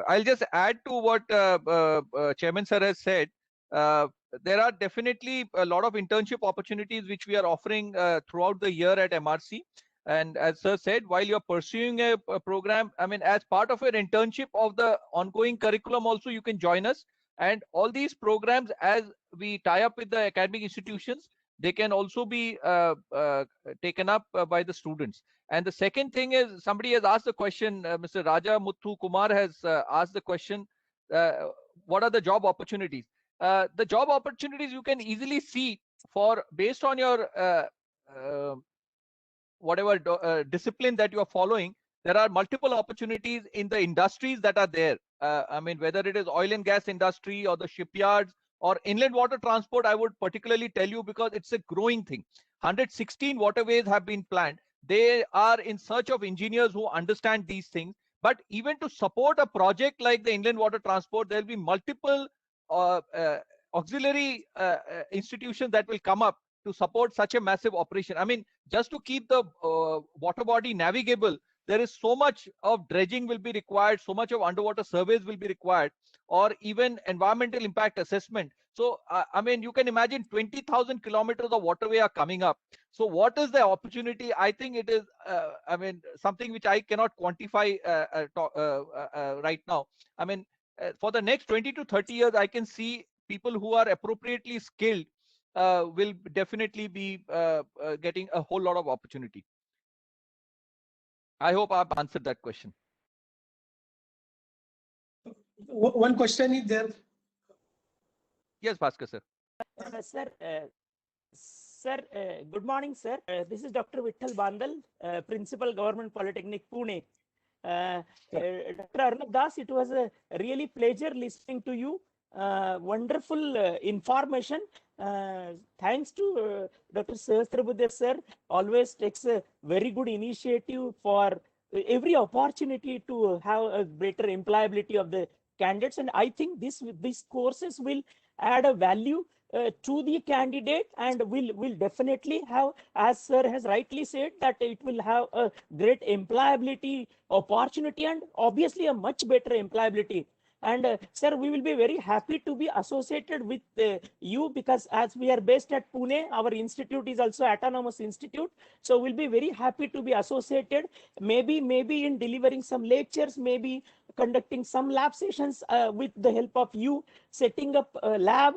I'll just add to what Chairman sir has said. There are definitely a lot of internship opportunities which we are offering throughout the year at MRC. And as sir said, while you're pursuing a program, I mean, as part of your internship of the ongoing curriculum also, you can join us. And all these programs, as we tie up with the academic institutions, they can also be taken up by the students. And the second thing is, somebody has asked the question, Mr. Raja Muthu Kumar has asked the question, what are the job opportunities? The job opportunities you can easily see based on your whatever discipline that you are following. There are multiple opportunities in the industries that are there. I mean, whether it is oil and gas industry or the shipyards or inland water transport, I would particularly tell you, because it's a growing thing. 116 waterways have been planned. They are in search of engineers who understand these things. But even to support a project like the inland water transport, there will be multiple auxiliary institutions that will come up to support such a massive operation. I mean, just to keep the water body navigable, there is so much of dredging will be required, so much of underwater surveys will be required, or even environmental impact assessment. So, I mean, you can imagine 20,000 kilometers of waterway are coming up. So what is the opportunity? I think it is, I mean, something which I cannot quantify right now. I mean, for the next 20 to 30 years, I can see people who are appropriately skilled will definitely be getting a whole lot of opportunity. I hope I've answered that question. One question is there. Yes, Bhaskar sir. Sir, good morning, sir. This is Dr. Vitthal Bandal, Principal, Government Polytechnic, Pune. Dr. Arnab Das, it was a really pleasure listening to you. Wonderful information. Thanks to Dr. Sahasrabudhe sir, always takes a very good initiative for every opportunity to have a better employability of the candidates. And I think these courses will add a value to the candidate, and will definitely have, as sir has rightly said, that it will have a great employability opportunity, and obviously a much better employability. And sir, we will be very happy to be associated with you, because as we are based at Pune, our institute is also autonomous institute. So we'll be very happy to be associated, maybe in delivering some lectures, maybe conducting some lab sessions with the help of you, setting up a lab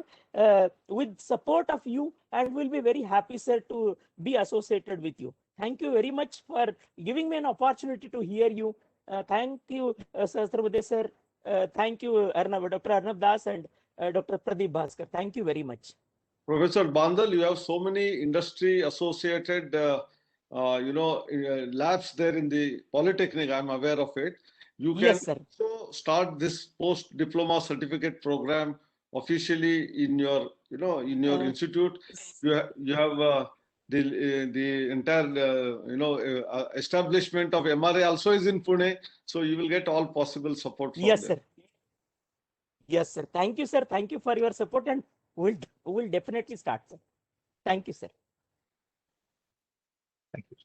with support of you, and we'll be very happy, sir, to be associated with you. Thank you very much for giving me an opportunity to hear you. Thank you, Sahasrabudhe sir. Thank you, Dr. Arnab Das and Dr. Pradeep Bhaskar. Thank you very much. Professor Bandal, you have so many industry associated, labs there in the Polytechnic. I'm aware of it. You can Yes, sir. also start this post-diploma certificate program officially in your, institute. You have the entire, establishment of MRA also is in Pune. So you will get all possible support from Yes, them. sir. Yes, sir. Thank you, sir. Thank you for your support, and we'll definitely start, sir. Thank you, sir. Thank you.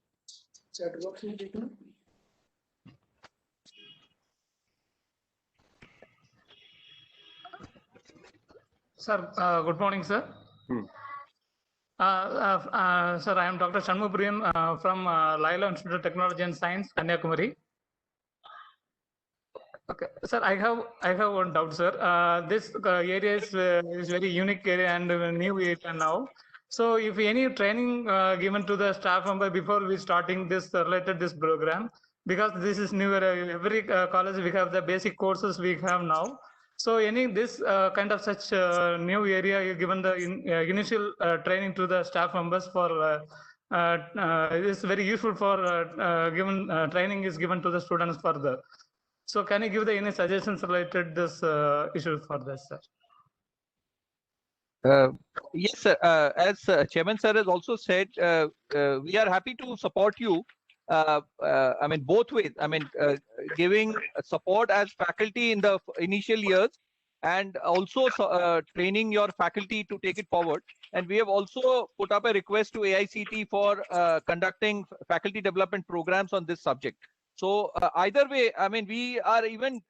Sir, good morning, sir. Sir, I am Dr. Shanmupriyan from Laila Institute of Technology and Science, Kanyakumari. Okay, sir, I have one doubt, sir. This area is very unique area and new area now. So, if any training given to the staff member before we starting this related this program, because this is new area, every college we have the basic courses we have now. So, any this kind of such new area given the initial training to the staff members for it is very useful for given training is given to the students further. So can you give any suggestions related this issue for this, sir? Yes, sir. As Chairman sir has also said, we are happy to support you. I mean, both ways. I mean, giving support as faculty in the initial years, and also training your faculty to take it forward. And we have also put up a request to AICT for conducting faculty development programs on this subject. So either way, I mean, we are even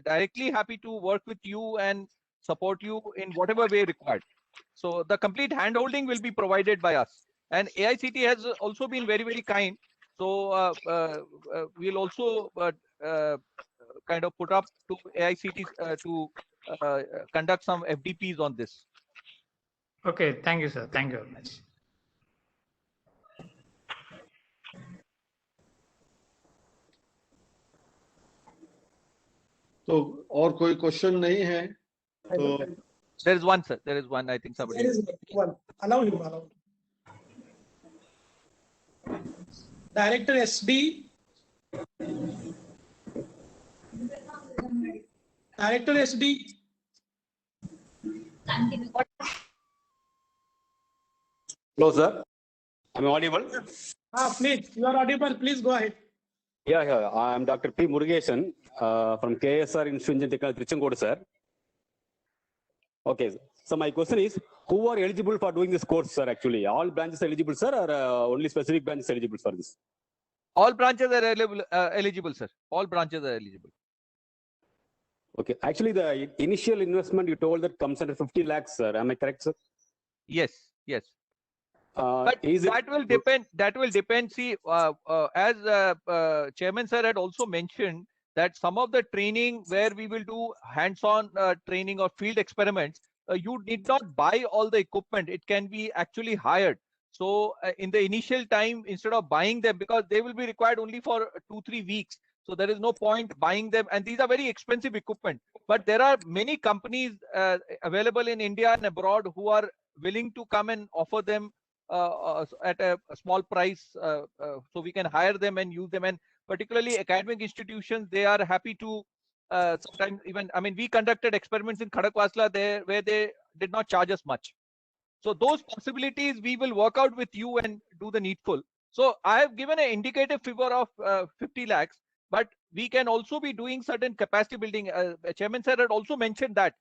directly happy to work with you and support you in whatever way required. So the complete handholding will be provided by us. And AICT has also been very, very kind. So we'll also kind of put up to AICT to conduct some FDPs on this. Okay, thank you, sir. Thank you very much. तो और कोई question नहीं है तो There is one, sir. There is one. I think somebody. There is one. Allow him. Allow. Director SB. Director SB. Hello, sir. Am I audible? Please, you are audible. Please go ahead. Yeah. I am Dr. P. Murugesan from KSR Institute of Technology, Trichangodu, sir. Okay. So my question is, who are eligible for doing this course, sir? Actually, all branches are eligible, sir, or only specific branches are eligible for this? All branches are eligible, sir. All branches are eligible. Okay. Actually, the initial investment you told that comes under 50 lakhs, sir. Am I correct, sir? Yes. Yes. But that will depend. That will depend. See, as Chairman sir had also mentioned, that some of the training where we will do hands-on training or field experiments, you need not buy all the equipment. It can be actually hired. So in the initial time, instead of buying them, because they will be required only for 2-3 weeks. So there is no point buying them. And these are very expensive equipment. But there are many companies available in India and abroad who are willing to come and offer them at a small price, so we can hire them and use them. And particularly academic institutions, they are happy to sometimes even, I mean, we conducted experiments in Khadakwasla there where they did not charge us much. So those possibilities we will work out with you and do the needful. So I have given an indicative figure of 50 lakhs, but we can also be doing certain capacity building. Chairman sir had also mentioned that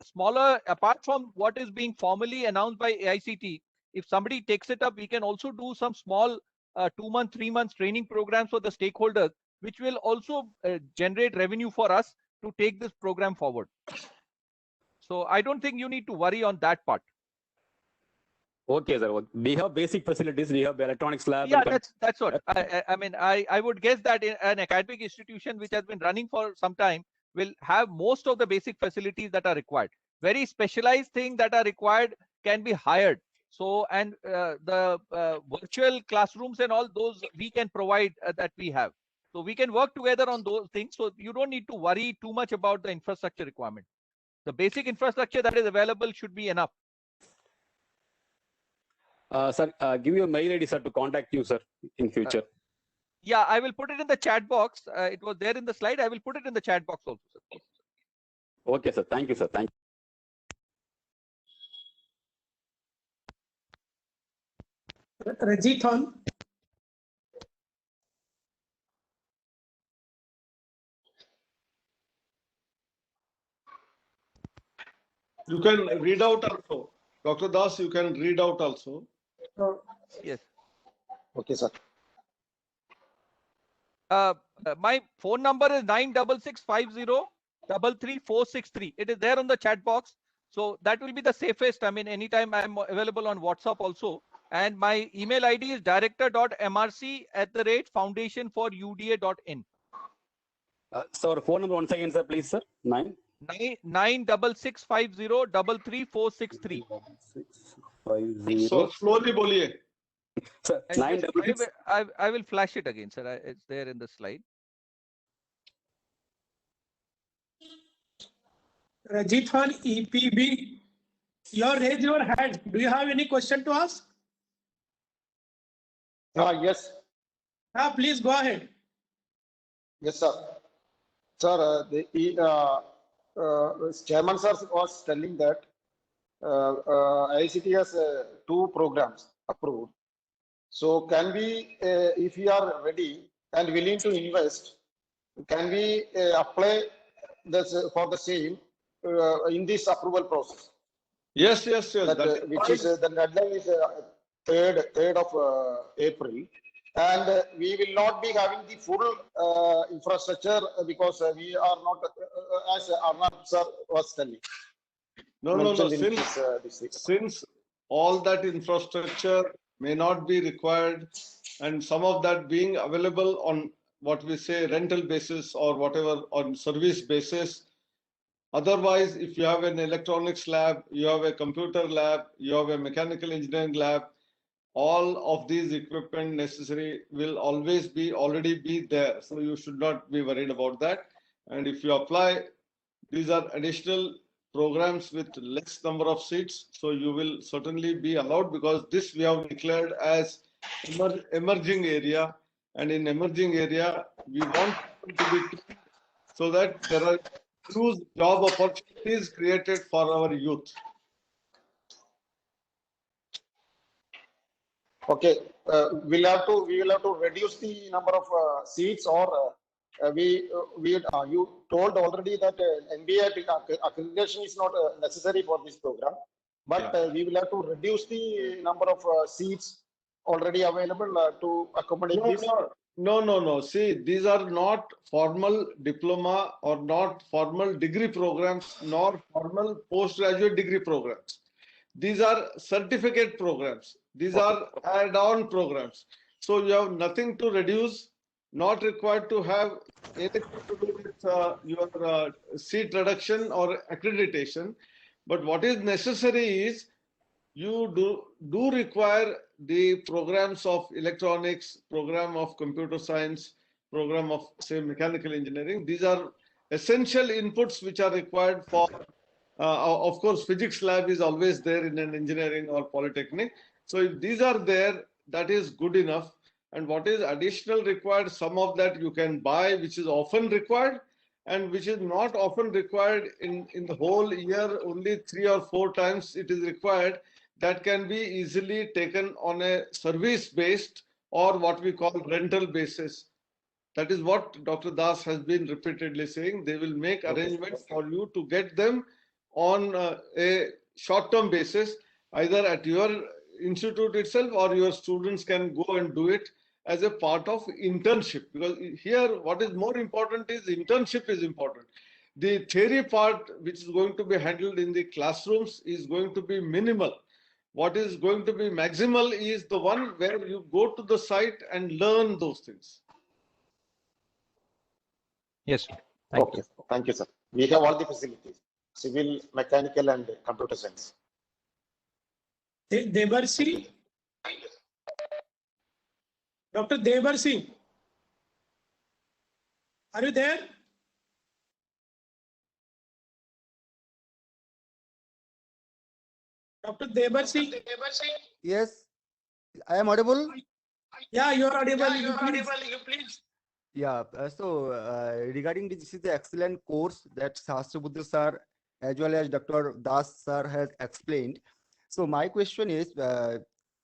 smaller, apart from what is being formally announced by AICT, if somebody takes it up, we can also do some small 2 month, 3 months training programs for the stakeholders, which will also generate revenue for us to take this program forward. So I don't think you need to worry on that part. Okay, sir. We have basic facilities. We have electronics lab. Yeah, and that's what I mean. I would guess that an academic institution which has been running for some time will have most of the basic facilities that are required. Very specialized things that are required can be hired. So, and the virtual classrooms and all those we can provide that we have. So we can work together on those things. So you don't need to worry too much about the infrastructure requirement. The basic infrastructure that is available should be enough. Sir, give your mail ID, sir, to contact you, sir, in future. Yeah, I will put it in the chat box. It was there in the slide. I will put it in the chat box also, sir. Okay, sir. Thank you, sir. Thank you. Rajit on. You can read out also. Dr. Das, you can read out also. Yes. Okay, sir. My phone number is 96650333463. It is there on the chat box. So that will be the safest. I mean, anytime I'm available on WhatsApp also. And my email ID is director.mrc@foundationforuda.in. Sir, phone number once again, sir, please, sir. 96650333463. So slowly boliye. Sir, 966. I will flash it again, sir. It's there in the slide. Rajit Khan, EPB, you raise your hand. Do you have any question to ask? Yes. Please go ahead. Yes, sir. Sir, the chairman sir was telling that ICT has 2 programs approved. So can we, if we are ready and willing to invest, can we apply this for the same in this approval process? Yes. That, which is the deadline is 3rd of April, and we will not be having the full infrastructure because we are not, as Arnab sir was telling. No. Since all that infrastructure may not be required, and some of that being available on what we say rental basis or whatever on service basis. Otherwise, if you have an electronics lab, you have a computer lab, you have a mechanical engineering lab, all of these equipment necessary will always be already be there. So you should not be worried about that. And if you apply, these are additional programs with less number of seats. So you will certainly be allowed, because this we have declared as emerging area. And in emerging area, we want to be so that there are huge job opportunities created for our youth. Okay, we will have to reduce the number of seats, or you told already that NBA accreditation is not necessary for this program, but we will have to reduce the number of seats already available to accommodate this. No. See, these are not formal diploma or not formal degree programs, nor formal postgraduate degree programs. These are certificate programs. These are add-on programs. So you have nothing to reduce, not required to have anything to do with your seat reduction or accreditation. But what is necessary is you do require the programs of electronics, program of computer science, program of say mechanical engineering. These are essential inputs which are required for, of course, physics lab is always there in an engineering or polytechnic. So if these are there, that is good enough. And what is additional required, some of that you can buy, which is often required, and which is not often required in the whole year, only 3 or 4 times it is required. That can be easily taken on a service based or what we call rental basis. That is what Dr. Das has been repeatedly saying. They will make arrangements for you to get them on a short-term basis, either at your institute itself or your students can go and do it as a part of internship. Because here, what is more important is internship is important. The theory part, which is going to be handled in the classrooms, is going to be minimal. What is going to be maximal is the one where you go to the site and learn those things. Yes. Okay, thank you, sir. We have all the facilities, civil, mechanical, and computer science. Debarsi? Dr. Debarsi? Are you there? Dr. Debarsi? Yes, I am audible. Yeah, you are audible. You please. Yeah, regarding this is the excellent course that Sahasrabuddha sir as well as Dr. Das sir has explained. So my question is,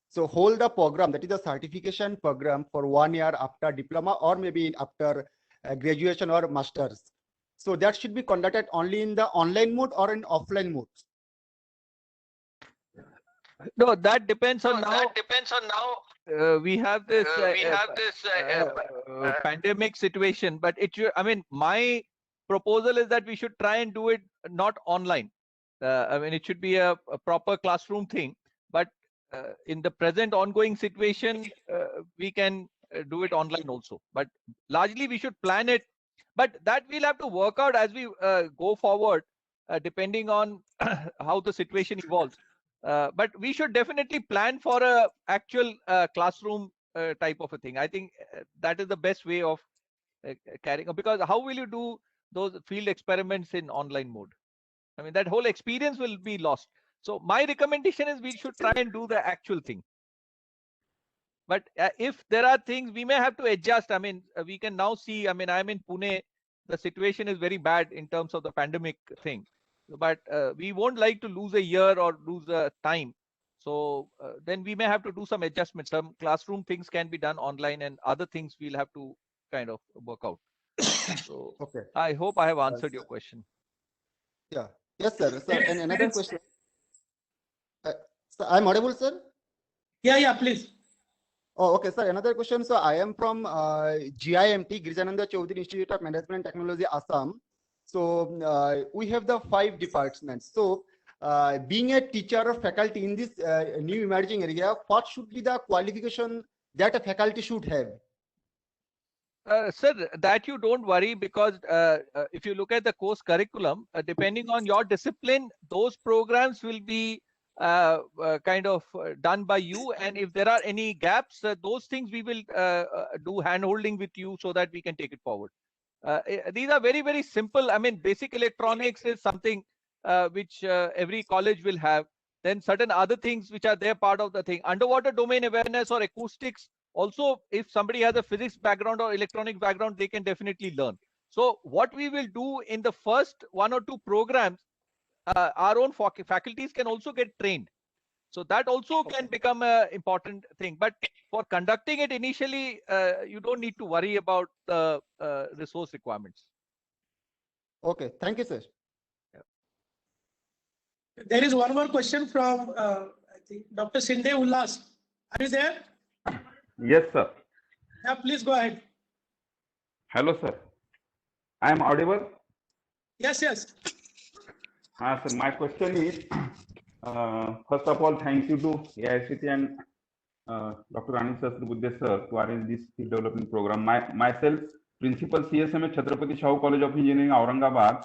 so hold the program, that is a certification program for 1 year after diploma or maybe after graduation or masters. So that should be conducted only in the online mode or in offline mode. No, that depends on now. We have this pandemic situation, but it should, I mean, my proposal is that we should try and do it not online. I mean, it should be a proper classroom thing, but in the present ongoing situation, we can do it online also. But largely we should plan it, but that we'll have to work out as we go forward, depending on how the situation evolves. But we should definitely plan for a actual classroom type of a thing. I think that is the best way of carrying on, because how will you do those field experiments in online mode? I mean, that whole experience will be lost. So my recommendation is we should try and do the actual thing. But if there are things we may have to adjust, I mean, we can now see, I mean, I'm in Pune, the situation is very bad in terms of the pandemic thing. But we won't like to lose a year or lose a time. So then we may have to do some adjustments. Some classroom things can be done online and other things we'll have to kind of work out. So Okay. I hope I have answered your question. Yeah. Yes, sir. Sir, and another question. So I'm audible, sir? Yeah, please. Oh, okay, sir. Another question. So I am from GIMT, Girijananda Chaudhary Institute of Management and Technology, Assam. So we have the 5 departments. So being a teacher or faculty in this new emerging area, what should be the qualification that a faculty should have? Sir, that you don't worry, because if you look at the course curriculum, depending on your discipline, those programs will be kind of done by you. And if there are any gaps, those things we will do hand-holding with you so that we can take it forward. These are very, very simple. I mean, basic electronics is something which every college will have. Then certain other things which are their part of the thing. Underwater domain awareness or acoustics, also, if somebody has a physics background or electronic background, they can definitely learn. So what we will do in the first 1 or 2 programs, our own faculties can also get trained. So that also can become an important thing. But for conducting it initially, you don't need to worry about the resource requirements. Okay, thank you, sir. There is one more question from I think Dr. Sinde Ullas. Are you there? Yes, sir. Yeah, please go ahead. Hello, sir. I am audible? Yes. Sir, my question is, first of all, thank you to AICT and Dr. Anil Sahasrabuddhe sir to arrange this skill development program. Myself, Principal CSMA Chhatrapati Shahu College of Engineering, Aurangabad.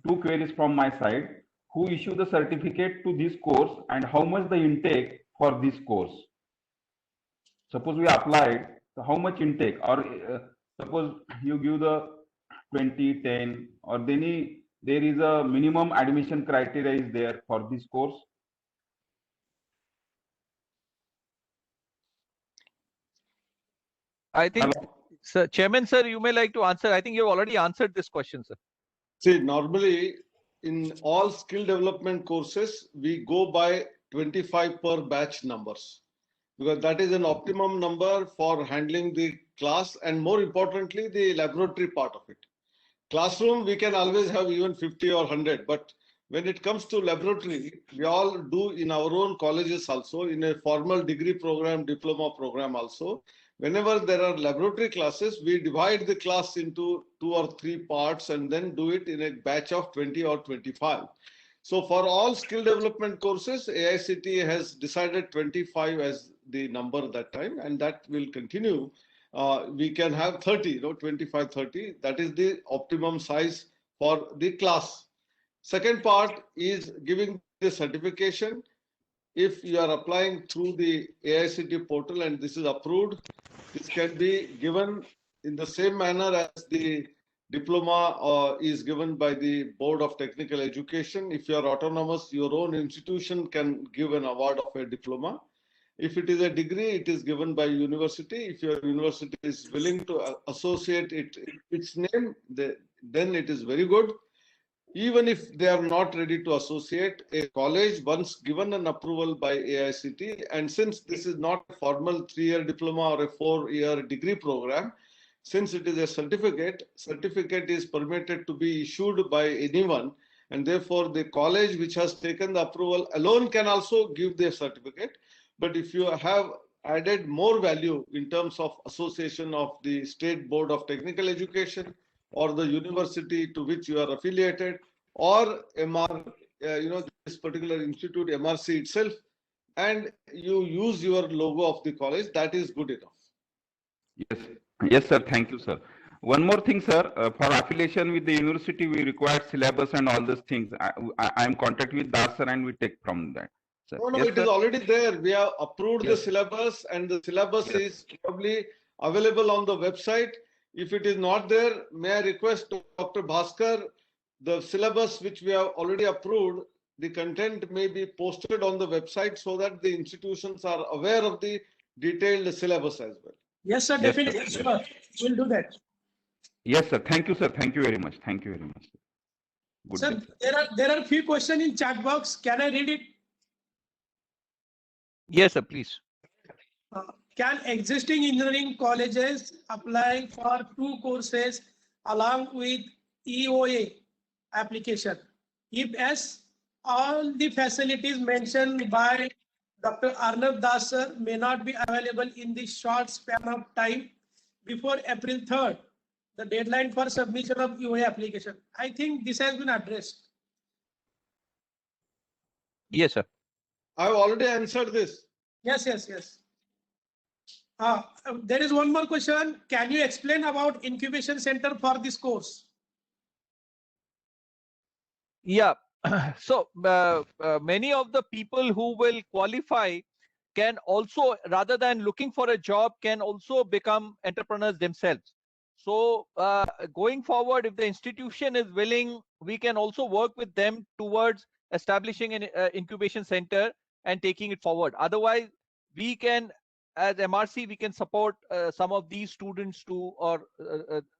2 queries from my side. Who issued the certificate to this course and how much the intake for this course? Suppose we applied, so how much intake? Or suppose you give the 20, 10, or there is a minimum admission criteria is there for this course? I think, sir, Chairman, sir, you may like to answer. I think you've already answered this question, sir. See, normally in all skill development courses, we go by 25 per batch numbers. because that is an optimum number for handling the class and more importantly, the laboratory part of it. Classroom, we can always have even 50 or 100, but when it comes to laboratory, we all do in our own colleges also, in a formal degree program, diploma program also. Whenever there are laboratory classes, we divide the class into 2 or 3 parts and then do it in a batch of 20 or 25. So for all skill development courses, AICTE has decided 25 as the number that time, and that will continue. We can have 30, 25, 30. That is the optimum size for the class. Second part is giving the certification. If you are applying through the AICTE portal and this is approved, this can be given in the same manner as the diploma is given by the Board of Technical Education. If you are autonomous, your own institution can give an award of a diploma. If it is a degree, it is given by university. If your university is willing to associate its name, then it is very good. Even if they are not ready to associate, a college once given an approval by AICTE, and since this is not a formal 3-year diploma or a 4-year degree program, since it is a certificate is permitted to be issued by anyone, and therefore the college which has taken the approval alone can also give their certificate. But if you have added more value in terms of association of the State Board of Technical Education or the university to which you are affiliated, or this particular institute, MRC itself, and you use your logo of the college, that is good enough. Yes, sir. Thank you, sir. One more thing, sir. For affiliation with the university, we require syllabus and all those things. I am in contact with Das sir and we take from that. Sir. No, yes, it is already there. We have approved the syllabus, and the syllabus is probably available on the website. If it is not there, may I request Dr. Bhaskar, the syllabus which we have already approved, the content may be posted on the website so that the institutions are aware of the detailed syllabus as well. Yes, sir, definitely. Yes, sir. We'll do that. Yes, sir. Thank you, sir. Thank you very much. Thank you very much. Good Sir, day. there are a few questions in chat box. Can I read it? Yes, sir, please. Can existing engineering colleges apply for 2 courses along with EOA application? If yes, all the facilities mentioned by Dr. Arnab Das sir may not be available in the short span of time before April 3rd, the deadline for submission of EOA application. I think this has been addressed. Yes, sir. I have already answered this. Yes. There is one more question. Can you explain about incubation center for this course? Yeah. So many of the people who will qualify can also, rather than looking for a job, can also become entrepreneurs themselves. So going forward, if the institution is willing, we can also work with them towards establishing an incubation center and taking it forward. Otherwise, we can, as MRC, we can support some of these students or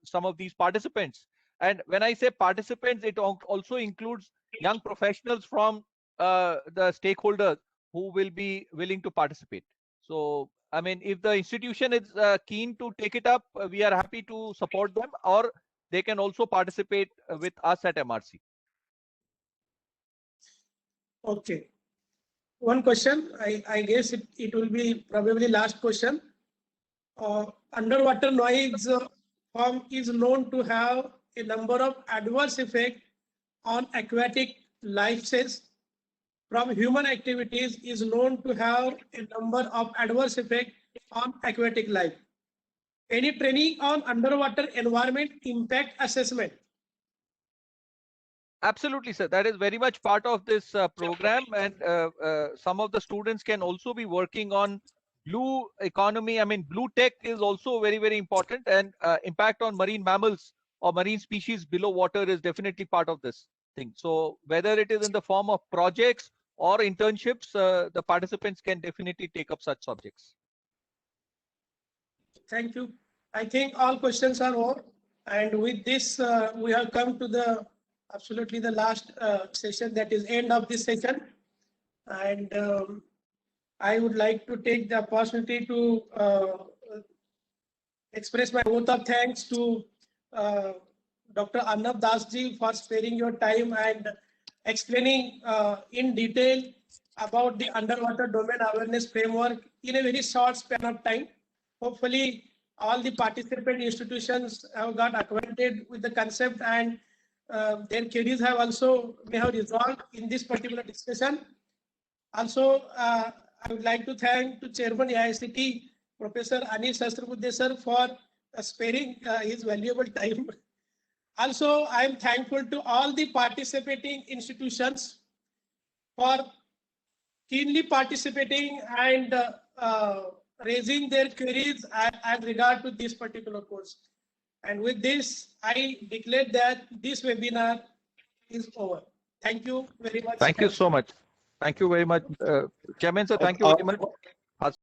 some of these participants. And when I say participants, it also includes young professionals from the stakeholders who will be willing to participate. So, I mean, if the institution is keen to take it up, we are happy to support them, or they can also participate with us at MRC. Okay. One question, I guess it will be probably last question. Underwater noise form is known to have a number of adverse effects on aquatic life cells. From human activities is known to have a number of adverse effects on aquatic life. Any training on underwater environment impact assessment? Absolutely, sir. That is very much part of this program, and some of the students can also be working on blue economy. I mean, blue tech is also very, very important, and impact on marine mammals or marine species below water is definitely part of this thing. So whether it is in the form of projects or internships, the participants can definitely take up such subjects. Thank you. I think all questions are over. And with this, we have come to the last session, that is end of this session. And I would like to take the opportunity to express my vote of thanks to Dr. Arnab Das ji for sparing your time and explaining in detail about the underwater domain awareness framework in a very short span of time. Hopefully, all the participant institutions have got acquainted with the concept and their queries have also may have resolved in this particular discussion. Also, I would like to thank to Chairman AICT, Professor Anil Sahasrabudhe sir, for sparing his valuable time. Also, I am thankful to all the participating institutions for keenly participating and raising their queries as regard to this particular course. And with this, I declare that this webinar is over. Thank you very much. Thank you so much. Thank you very much. Chairman, sir, thank you very much.